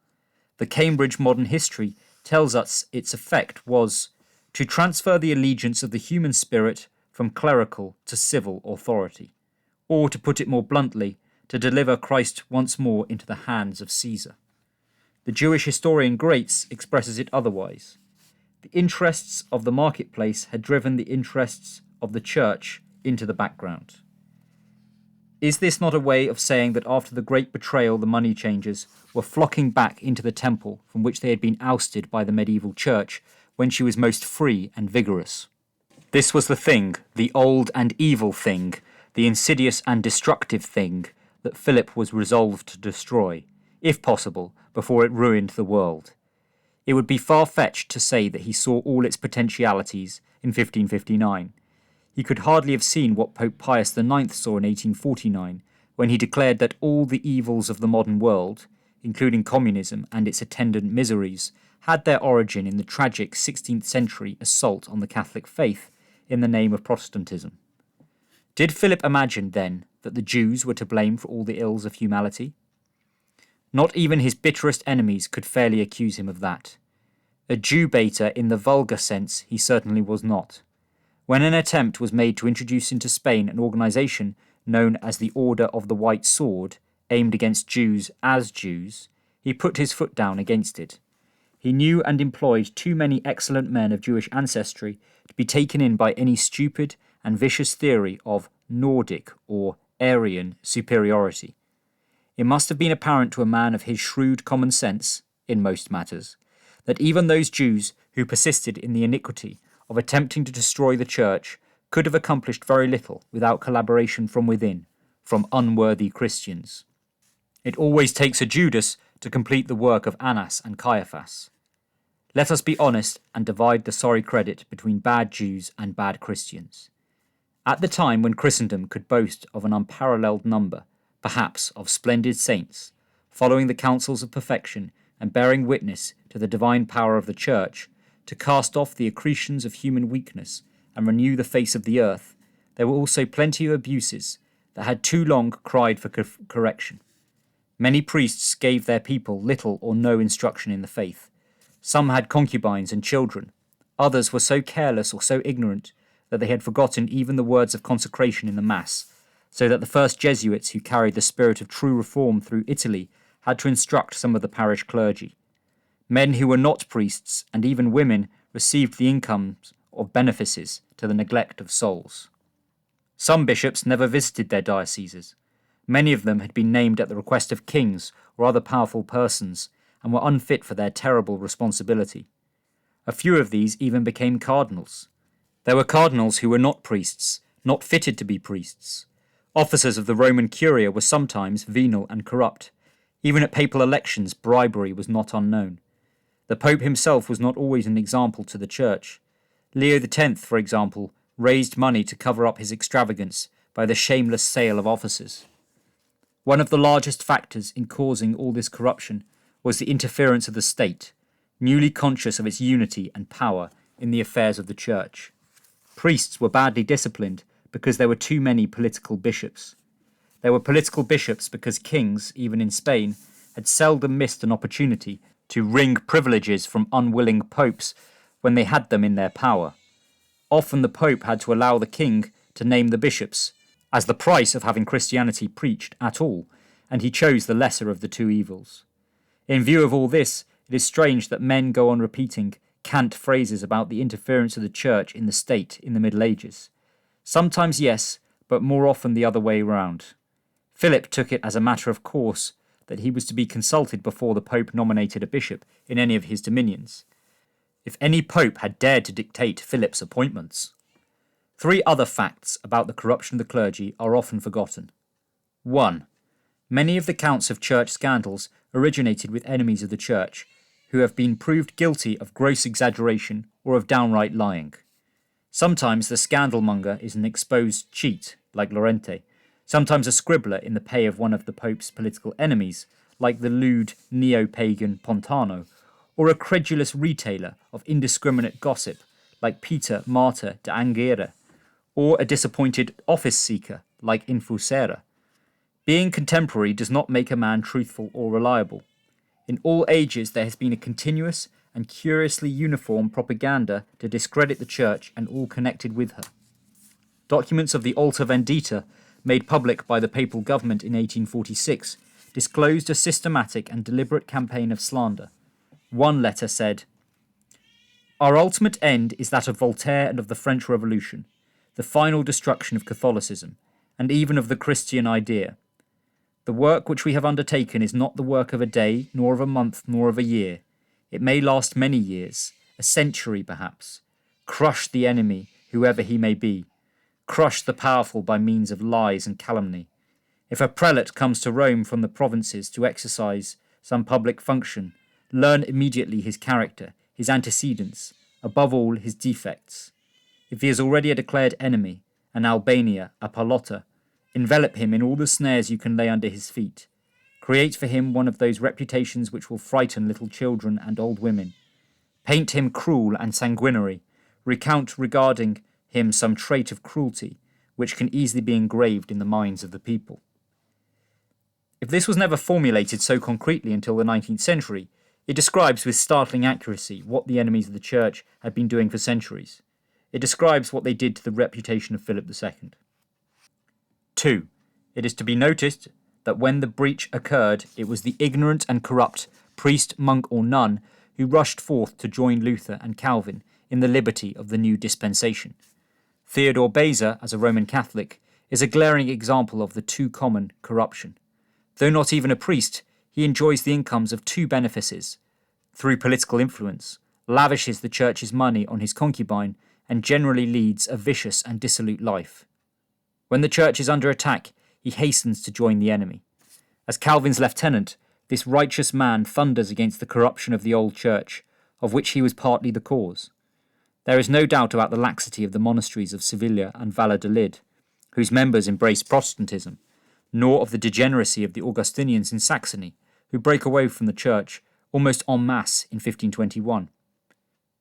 The Cambridge Modern History tells us its effect was to transfer the allegiance of the human spirit from clerical to civil authority, or, to put it more bluntly, to deliver Christ once more into the hands of Caesar. The Jewish historian Graetz expresses it otherwise. The interests of the marketplace had driven the interests of the church into the background. Is this not a way of saying that after the great betrayal the money changers were flocking back into the temple from which they had been ousted by the medieval church when she was most free and vigorous? This was the thing, the old and evil thing, the insidious and destructive thing that Philip was resolved to destroy, if possible, before it ruined the world. It would be far-fetched to say that he saw all its potentialities in 1559. He could hardly have seen what Pope Pius IX saw in 1849, when he declared that all the evils of the modern world, including communism and its attendant miseries, had their origin in the tragic 16th century assault on the Catholic faith in the name of Protestantism. Did Philip imagine, then, that the Jews were to blame for all the ills of humanity? Not even his bitterest enemies could fairly accuse him of that. A Jew-baiter in the vulgar sense he certainly was not. When an attempt was made to introduce into Spain an organisation known as the Order of the White Sword, aimed against Jews as Jews, he put his foot down against it. He knew and employed too many excellent men of Jewish ancestry to be taken in by any stupid and vicious theory of Nordic or Aryan superiority. It must have been apparent to a man of his shrewd common sense, in most matters, that even those Jews who persisted in the iniquity of attempting to destroy the church could have accomplished very little without collaboration from within, from unworthy Christians. It always takes a Judas to complete the work of Annas and Caiaphas. Let us be honest and divide the sorry credit between bad Jews and bad Christians. At the time when Christendom could boast of an unparalleled number, perhaps, of splendid saints, following the counsels of perfection and bearing witness to the divine power of the Church, to cast off the accretions of human weakness and renew the face of the earth, there were also plenty of abuses that had too long cried for correction. Many priests gave their people little or no instruction in the faith. Some had concubines and children. Others were so careless or so ignorant that they had forgotten even the words of consecration in the Mass, so that the first Jesuits who carried the spirit of true reform through Italy had to instruct some of the parish clergy. Men who were not priests, and even women, received the incomes of benefices to the neglect of souls. Some bishops never visited their dioceses. Many of them had been named at the request of kings or other powerful persons, and were unfit for their terrible responsibility. A few of these even became cardinals. There were cardinals who were not priests, not fitted to be priests. Officers of the Roman Curia were sometimes venal and corrupt. Even at papal elections, bribery was not unknown. The Pope himself was not always an example to the Church. Leo X, for example, raised money to cover up his extravagance by the shameless sale of offices. One of the largest factors in causing all this corruption was the interference of the state, newly conscious of its unity and power in the affairs of the Church. Priests were badly disciplined because there were too many political bishops. There were political bishops because kings, even in Spain, had seldom missed an opportunity to wring privileges from unwilling popes when they had them in their power. Often the Pope had to allow the king to name the bishops, as the price of having Christianity preached at all, and he chose the lesser of the two evils. In view of all this, it is strange that men go on repeating cant phrases about the interference of the Church in the state in the Middle Ages. Sometimes yes, but more often the other way round. Philip took it as a matter of course that he was to be consulted before the Pope nominated a bishop in any of his dominions. If any Pope had dared to dictate Philip's appointments. 3 other facts about the corruption of the clergy are often forgotten. 1. Many of the counts of church scandals originated with enemies of the Church, who have been proved guilty of gross exaggeration or of downright lying. Sometimes the scandalmonger is an exposed cheat, like Lorente, sometimes a scribbler in the pay of one of the Pope's political enemies, like the lewd neo-pagan Pontano, or a credulous retailer of indiscriminate gossip, like Peter Martyr de Anghiera, or a disappointed office-seeker, like Infusera. Being contemporary does not make a man truthful or reliable. In all ages there has been a continuous and curiously uniform propaganda to discredit the Church and all connected with her. Documents of the Alta Vendita, made public by the papal government in 1846, disclosed a systematic and deliberate campaign of slander. One letter said, "Our ultimate end is that of Voltaire and of the French Revolution, the final destruction of Catholicism, and even of the Christian idea. The work which we have undertaken is not the work of a day, nor of a month, nor of a year. It may last many years, a century perhaps. Crush the enemy, whoever he may be. Crush the powerful by means of lies and calumny. If a prelate comes to Rome from the provinces to exercise some public function, learn immediately his character, his antecedents, above all his defects. If he is already a declared enemy, an Albania, a Pallotta, envelop him in all the snares you can lay under his feet. Create for him one of those reputations which will frighten little children and old women. Paint him cruel and sanguinary. Recount regarding him some trait of cruelty which can easily be engraved in the minds of the people." If this was never formulated so concretely until the 19th century, it describes with startling accuracy what the enemies of the Church had been doing for centuries. It describes what they did to the reputation of Philip II. 2. It is to be noticed that when the breach occurred, it was the ignorant and corrupt priest, monk, or nun who rushed forth to join Luther and Calvin in the liberty of the new dispensation. Theodore Beza, as a Roman Catholic, is a glaring example of the too common corruption. Though not even a priest, he enjoys the incomes of 2 benefices, through political influence, lavishes the Church's money on his concubine, and generally leads a vicious and dissolute life. When the Church is under attack, he hastens to join the enemy. As Calvin's lieutenant, this righteous man thunders against the corruption of the old Church, of which he was partly the cause. There is no doubt about the laxity of the monasteries of Sevilla and Valladolid, whose members embraced Protestantism, nor of the degeneracy of the Augustinians in Saxony, who broke away from the Church almost en masse in 1521.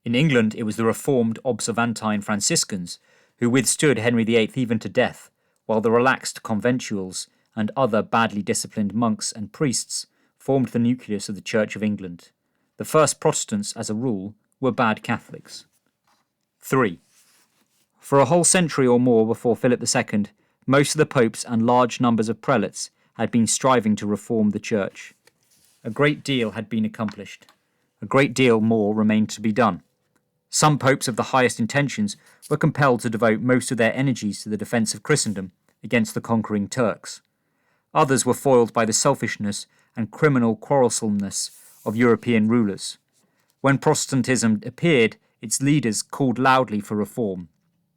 In England, it was the reformed Observantine Franciscans who withstood Henry VIII even to death, while the relaxed conventuals and other badly disciplined monks and priests formed the nucleus of the Church of England. The first Protestants, as a rule, were bad Catholics. 3. For a whole century or more before Philip II, most of the popes and large numbers of prelates had been striving to reform the Church. A great deal had been accomplished. A great deal more remained to be done. Some popes of the highest intentions were compelled to devote most of their energies to the defence of Christendom against the conquering Turks. Others were foiled by the selfishness and criminal quarrelsomeness of European rulers. When Protestantism appeared, its leaders called loudly for reform.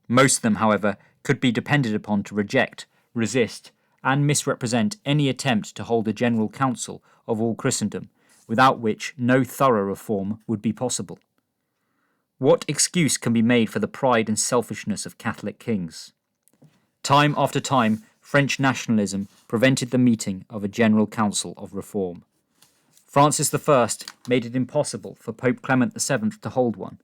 Most of them, however, could be depended upon to reject, resist, and misrepresent any attempt to hold a general council of all Christendom, without which no thorough reform would be possible. What excuse can be made for the pride and selfishness of Catholic kings? Time after time, French nationalism prevented the meeting of a general council of reform. Francis I made it impossible for Pope Clement VII to hold one.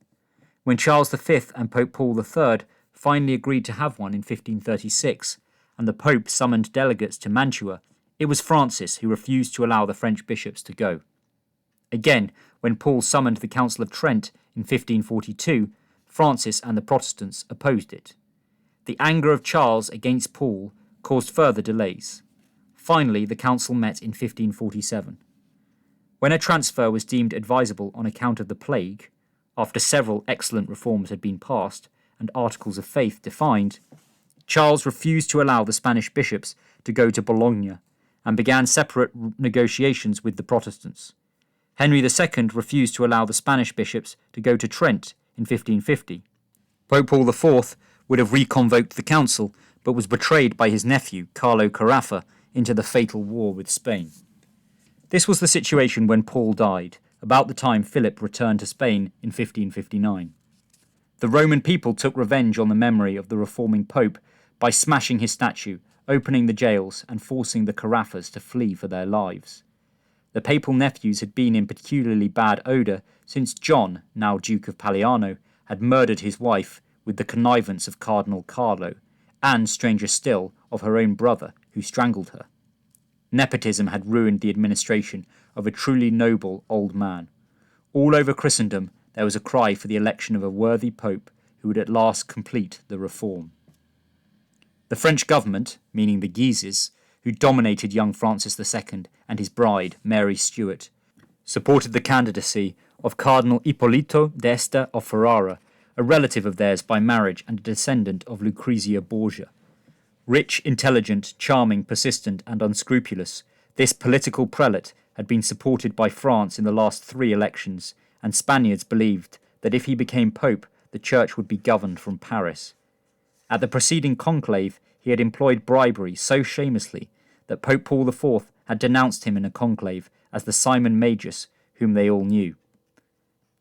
When Charles V and Pope Paul III finally agreed to have one in 1536, and the Pope summoned delegates to Mantua, it was Francis who refused to allow the French bishops to go. Again, when Paul summoned the Council of Trent in 1542, Francis and the Protestants opposed it. The anger of Charles against Paul caused further delays. Finally, the council met in 1547. When a transfer was deemed advisable on account of the plague, after several excellent reforms had been passed and articles of faith defined, Charles refused to allow the Spanish bishops to go to Bologna and began separate negotiations with the Protestants. Henry II refused to allow the Spanish bishops to go to Trent in 1550. Pope Paul IV would have reconvoked the council, but was betrayed by his nephew, Carlo Carafa, into the fatal war with Spain. This was the situation when Paul died, about the time Philip returned to Spain in 1559. The Roman people took revenge on the memory of the reforming pope by smashing his statue, opening the jails, and forcing the Carafas to flee for their lives. The papal nephews had been in peculiarly bad odour since John, now Duke of Paliano, had murdered his wife with the connivance of Cardinal Carlo, and, stranger still, of her own brother, who strangled her. Nepotism had ruined the administration of a truly noble old man. All over Christendom there was a cry for the election of a worthy pope who would at last complete the reform. The French government, meaning the Guises, who dominated young Francis II and his bride, Mary Stuart, supported the candidacy of Cardinal Ippolito d'Este of Ferrara, a relative of theirs by marriage and a descendant of Lucrezia Borgia. Rich, intelligent, charming, persistent, and unscrupulous, this political prelate had been supported by France in the last 3 elections, and Spaniards believed that if he became pope, the church would be governed from Paris. At the preceding conclave, he had employed bribery so shamelessly that Pope Paul IV had denounced him in a conclave as the Simon Magus, whom they all knew.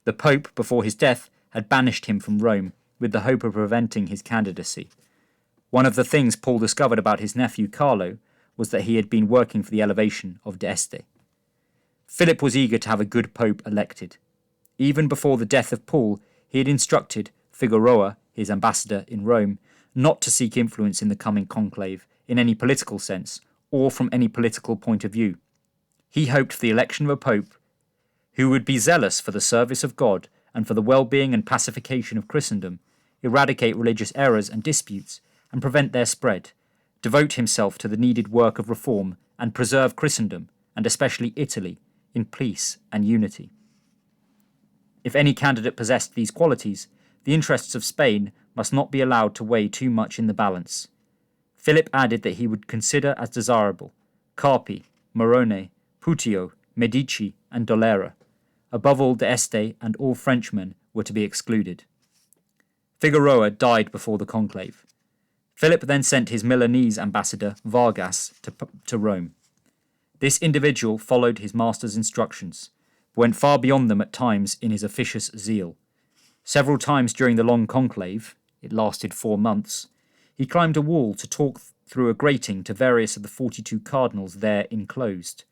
The Pope, before his death, had banished him from Rome with the hope of preventing his candidacy. One of the things Paul discovered about his nephew Carlo was that he had been working for the elevation of d'Este. Philip was eager to have a good pope elected. Even before the death of Paul, he had instructed Figueroa, his ambassador in Rome, not to seek influence in the coming conclave in any political sense or from any political point of view. He hoped for the election of a pope who would be zealous for the service of God and for the well-being and pacification of Christendom, eradicate religious errors and disputes and prevent their spread, devote himself to the needed work of reform and preserve Christendom, and especially Italy, in peace and unity. If any candidate possessed these qualities, the interests of Spain must not be allowed to weigh too much in the balance. Philip added that he would consider as desirable Carpi, Morone, Putio, Medici, and Dolera. Above all, d'Este and all Frenchmen were to be excluded. Figueroa died before the conclave. Philip then sent his Milanese ambassador, Vargas, to Rome. This individual followed his master's instructions, went far beyond them at times in his officious zeal. Several times during the long conclave, it lasted 4 months, he climbed a wall to talk through a grating to various of the 42 cardinals there enclosed.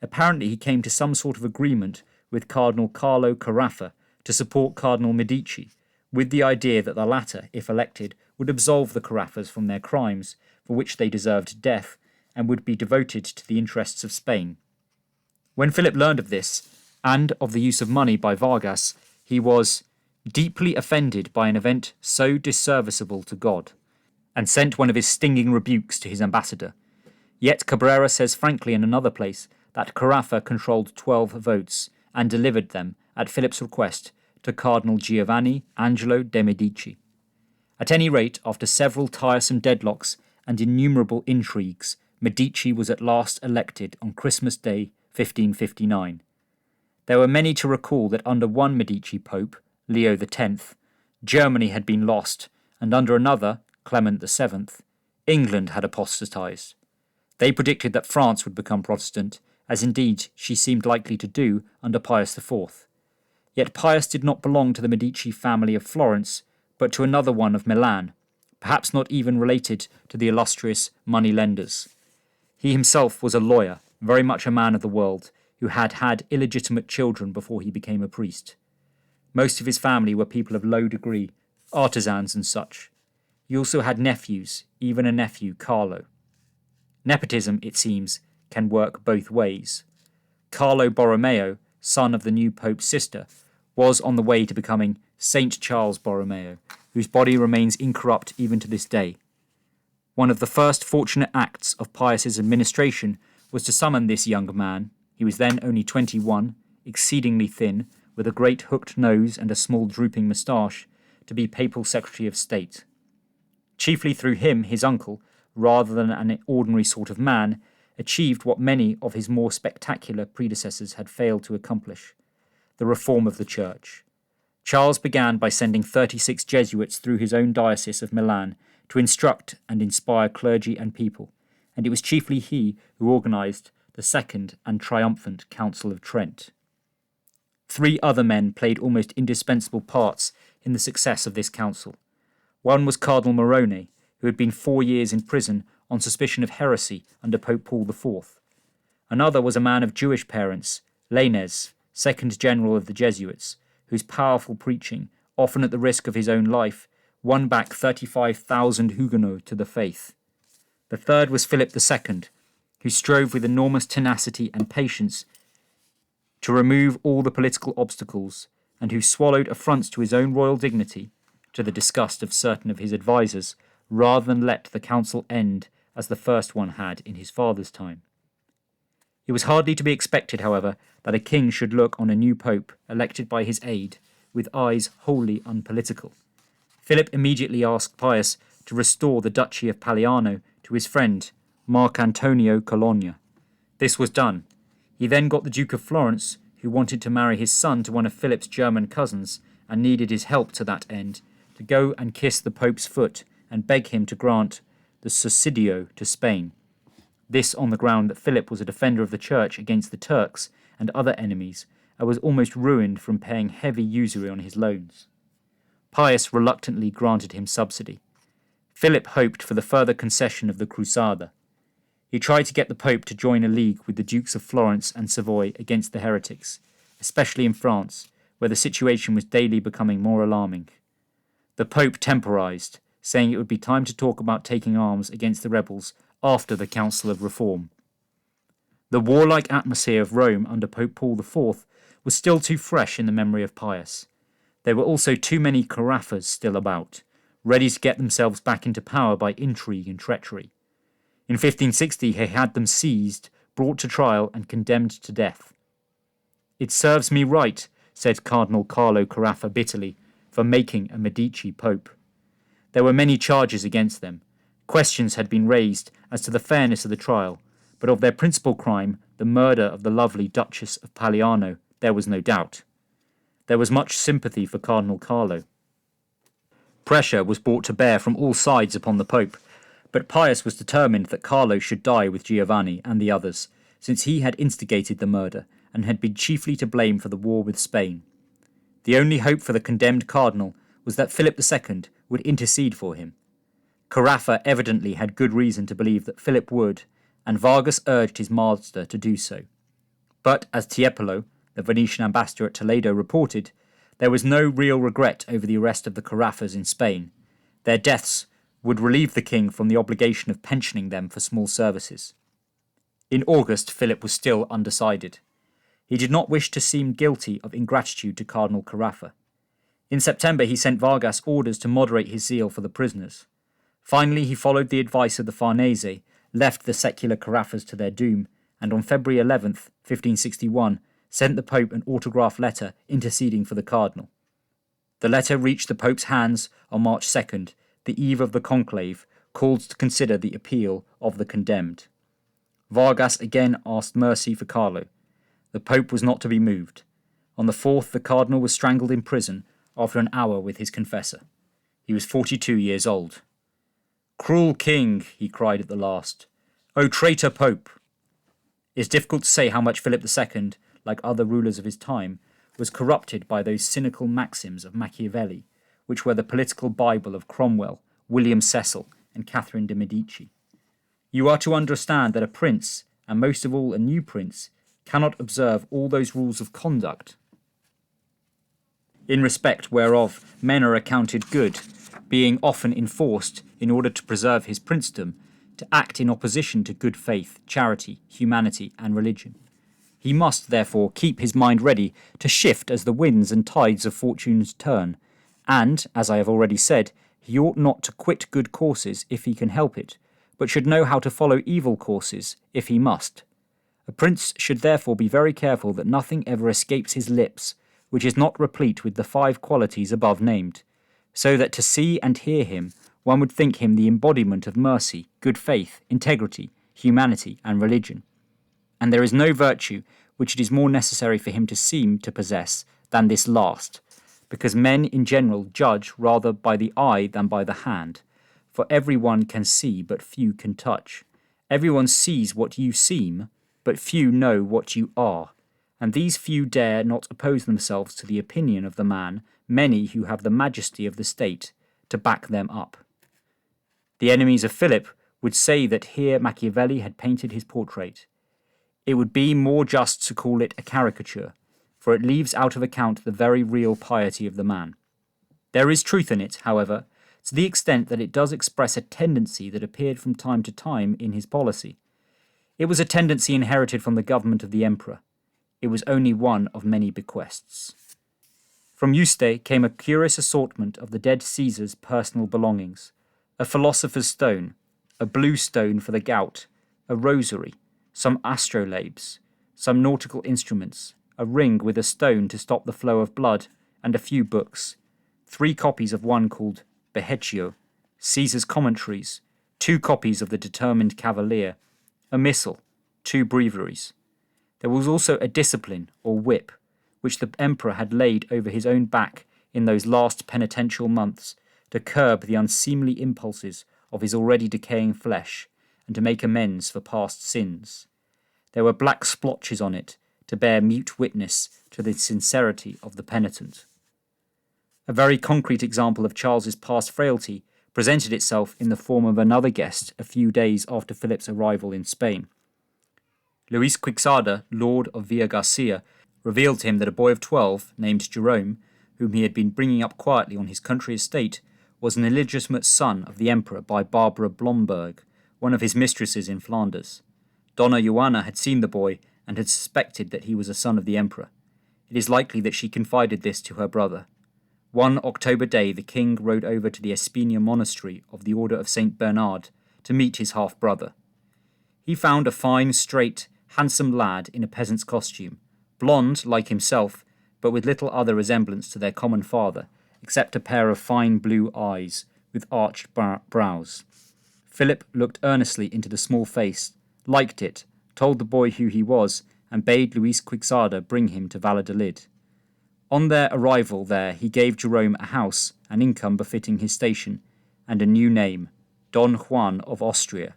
Apparently he came to some sort of agreement with Cardinal Carlo Carafa to support Cardinal Medici, with the idea that the latter, if elected, would absolve the Carafas from their crimes, for which they deserved death, and would be devoted to the interests of Spain. When Philip learned of this, and of the use of money by Vargas, he was deeply offended by an event so disserviceable to God, and sent one of his stinging rebukes to his ambassador. Yet Cabrera says frankly in another place that Carafa controlled 12 votes, and delivered them, at Philip's request, to Cardinal Giovanni Angelo de' Medici. At any rate, after several tiresome deadlocks and innumerable intrigues, Medici was at last elected on Christmas Day 1559. There were many to recall that under one Medici Pope, Leo X, Germany had been lost, and under another, Clement VII, England had apostatized. They predicted that France would become Protestant, as indeed she seemed likely to do under Pius IV. Yet Pius did not belong to the Medici family of Florence, but to another one of Milan, perhaps not even related to the illustrious money-lenders. He himself was a lawyer, very much a man of the world, who had had illegitimate children before he became a priest. Most of his family were people of low degree, artisans and such. He also had nephews, even a nephew, Carlo. Nepotism, it seems, can work both ways. Carlo Borromeo, son of the new Pope's sister, was on the way to becoming Saint Charles Borromeo, whose body remains incorrupt even to this day. One of the first fortunate acts of Pius's administration was to summon this young man, he was then only 21, exceedingly thin, with a great hooked nose and a small drooping moustache, to be Papal Secretary of State. Chiefly through him, his uncle, rather than an ordinary sort of man, achieved what many of his more spectacular predecessors had failed to accomplish: the reform of the Church. Charles began by sending 36 Jesuits through his own diocese of Milan to instruct and inspire clergy and people, and it was chiefly he who organised the Second and Triumphant Council of Trent. 3 other men played almost indispensable parts in the success of this council. One was Cardinal Morone, who had been 4 years in prison on suspicion of heresy under Pope Paul IV. Another was a man of Jewish parents, Lainez, second general of the Jesuits, whose powerful preaching, often at the risk of his own life, won back 35,000 Huguenots to the faith. The third was Philip II, who strove with enormous tenacity and patience to remove all the political obstacles, and who swallowed affronts to his own royal dignity, to the disgust of certain of his advisers, rather than let the council end as the first one had in his father's time. It was hardly to be expected, however, that a king should look on a new pope, elected by his aid, with eyes wholly unpolitical. Philip immediately asked Pius to restore the Duchy of Paliano to his friend, Marc Antonio Colonna. This was done. He then got the Duke of Florence, who wanted to marry his son to one of Philip's German cousins, and needed his help to that end, to go and kiss the Pope's foot and beg him to grant the sussidio to Spain. This on the ground that Philip was a defender of the Church against the Turks and other enemies, and was almost ruined from paying heavy usury on his loans. Pius reluctantly granted him subsidy. Philip hoped for the further concession of the Crusada. He tried to get the Pope to join a league with the Dukes of Florence and Savoy against the heretics, especially in France, where the situation was daily becoming more alarming. The Pope temporized, saying it would be time to talk about taking arms against the rebels after the Council of Reform. The warlike atmosphere of Rome under Pope Paul IV was still too fresh in the memory of Pius. There were also too many Carafas still about, ready to get themselves back into power by intrigue and treachery. In 1560 he had them seized, brought to trial and condemned to death. "It serves me right," said Cardinal Carlo Carafa bitterly, "for making a Medici pope." There were many charges against them. Questions had been raised as to the fairness of the trial, but of their principal crime, the murder of the lovely Duchess of Paliano, there was no doubt. There was much sympathy for Cardinal Carlo. Pressure was brought to bear from all sides upon the Pope, but Pius was determined that Carlo should die with Giovanni and the others, since he had instigated the murder, and had been chiefly to blame for the war with Spain. The only hope for the condemned cardinal was that Philip II would intercede for him. Carafa evidently had good reason to believe that Philip would, and Vargas urged his master to do so. But, as Tiepolo, the Venetian ambassador at Toledo, reported, there was no real regret over the arrest of the Carafas in Spain. Their deaths would relieve the king from the obligation of pensioning them for small services. In August, Philip was still undecided. He did not wish to seem guilty of ingratitude to Cardinal Carafa. In September, he sent Vargas orders to moderate his zeal for the prisoners. Finally, he followed the advice of the Farnese, left the secular Carafas to their doom, and on February 11th, 1561, sent the Pope an autograph letter interceding for the cardinal. The letter reached the Pope's hands on March 2nd, the eve of the conclave, called to consider the appeal of the condemned. Vargas again asked mercy for Carlo. The Pope was not to be moved. On the 4th, the cardinal was strangled in prison after an hour with his confessor. He was 42 years old. "Cruel king," he cried at the last. "O traitor Pope!" It's difficult to say how much Philip II, like other rulers of his time, was corrupted by those cynical maxims of Machiavelli, which were the political Bible of Cromwell, William Cecil, and Catherine de' Medici. You are to understand that a prince, and most of all a new prince, cannot observe all those rules of conduct, in respect whereof men are accounted good, being often enforced, in order to preserve his princedom, to act in opposition to good faith, charity, humanity, and religion. He must, therefore, keep his mind ready to shift as the winds and tides of fortune's turn, and, as I have already said, he ought not to quit good courses if he can help it, but should know how to follow evil courses if he must. A prince should therefore be very careful that nothing ever escapes his lips which is not replete with the 5 qualities above named, so that to see and hear him one would think him the embodiment of mercy, good faith, integrity, humanity, and religion. And there is no virtue which it is more necessary for him to seem to possess than this last, because men in general judge rather by the eye than by the hand, for every one can see but few can touch. Every one sees what you seem, but few know what you are, and these few dare not oppose themselves to the opinion of the man, many who have the majesty of the state to back them up. The enemies of Philip would say that here Machiavelli had painted his portrait. It would be more just to call it a caricature, for it leaves out of account the very real piety of the man. There is truth in it, however, to the extent that it does express a tendency that appeared from time to time in his policy. It was a tendency inherited from the government of the emperor. It was only one of many bequests. From Yuste came a curious assortment of the dead Caesar's personal belongings: a philosopher's stone, a blue stone for the gout, a rosary, some astrolabes, some nautical instruments, a ring with a stone to stop the flow of blood, and a few books, 3 copies of one called Behecchio, Caesar's Commentaries, 2 copies of the Determined Cavalier, a missal, 2 breviaries. There was also a discipline, or whip, which the emperor had laid over his own back in those last penitential months to curb the unseemly impulses of his already decaying flesh and to make amends for past sins. There were black splotches on it to bear mute witness to the sincerity of the penitent. A very concrete example of Charles's past frailty presented itself in the form of another guest a few days after Philip's arrival in Spain. Luis Quixada, Lord of Villa Garcia, revealed to him that a boy of 12, named Jerome, whom he had been bringing up quietly on his country estate, was an illegitimate son of the emperor by Barbara Blomberg, one of his mistresses in Flanders. Donna Joanna had seen the boy and had suspected that he was a son of the emperor. It is likely that she confided this to her brother. One October day the king rode over to the Espina monastery of the Order of St. Bernard to meet his half-brother. He found a fine, straight, handsome lad in a peasant's costume, blonde like himself, but with little other resemblance to their common father, except a pair of fine blue eyes with arched brows. Philip looked earnestly into the small face, liked it, told the boy who he was, and bade Luis Quixada bring him to Valladolid. On their arrival there he gave Jerome a house, an income befitting his station, and a new name, Don Juan of Austria.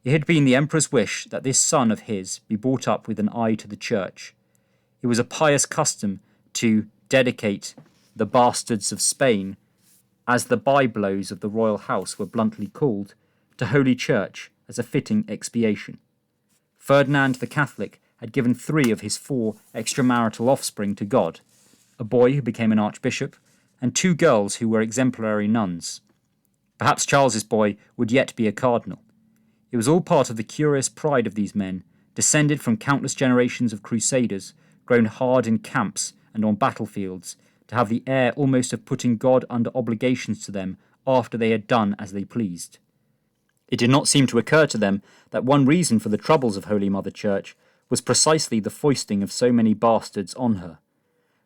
It had been the emperor's wish that this son of his be brought up with an eye to the church. It was a pious custom to dedicate the bastards of Spain, as the byblows of the royal house were bluntly called, to Holy Church as a fitting expiation. Ferdinand the Catholic had given 3 of his 4 extramarital offspring to God, a boy who became an archbishop, and 2 girls who were exemplary nuns. Perhaps Charles's boy would yet be a cardinal. It was all part of the curious pride of these men, descended from countless generations of crusaders, grown hard in camps and on battlefields, to have the air almost of putting God under obligations to them after they had done as they pleased. It did not seem to occur to them that one reason for the troubles of Holy Mother Church was precisely the foisting of so many bastards on her.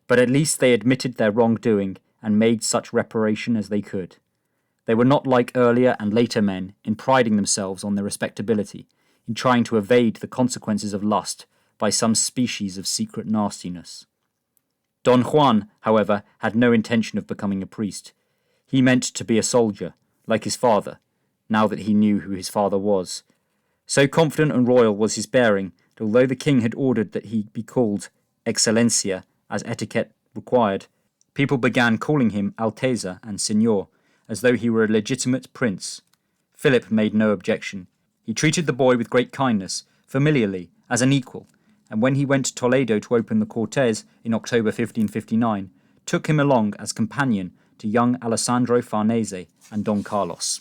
But at least they admitted their wrongdoing and made such reparation as they could. They were not like earlier and later men in priding themselves on their respectability, in trying to evade the consequences of lust by some species of secret nastiness. Don Juan, however, had no intention of becoming a priest. He meant to be a soldier, like his father, now that he knew who his father was. So confident and royal was his bearing that although the king had ordered that he be called Excellencia, as etiquette required, people began calling him Alteza and Señor, as though he were a legitimate prince. Philip made no objection. He treated the boy with great kindness, familiarly, as an equal, and when he went to Toledo to open the Cortes in October 1559, took him along as companion to young Alessandro Farnese and Don Carlos.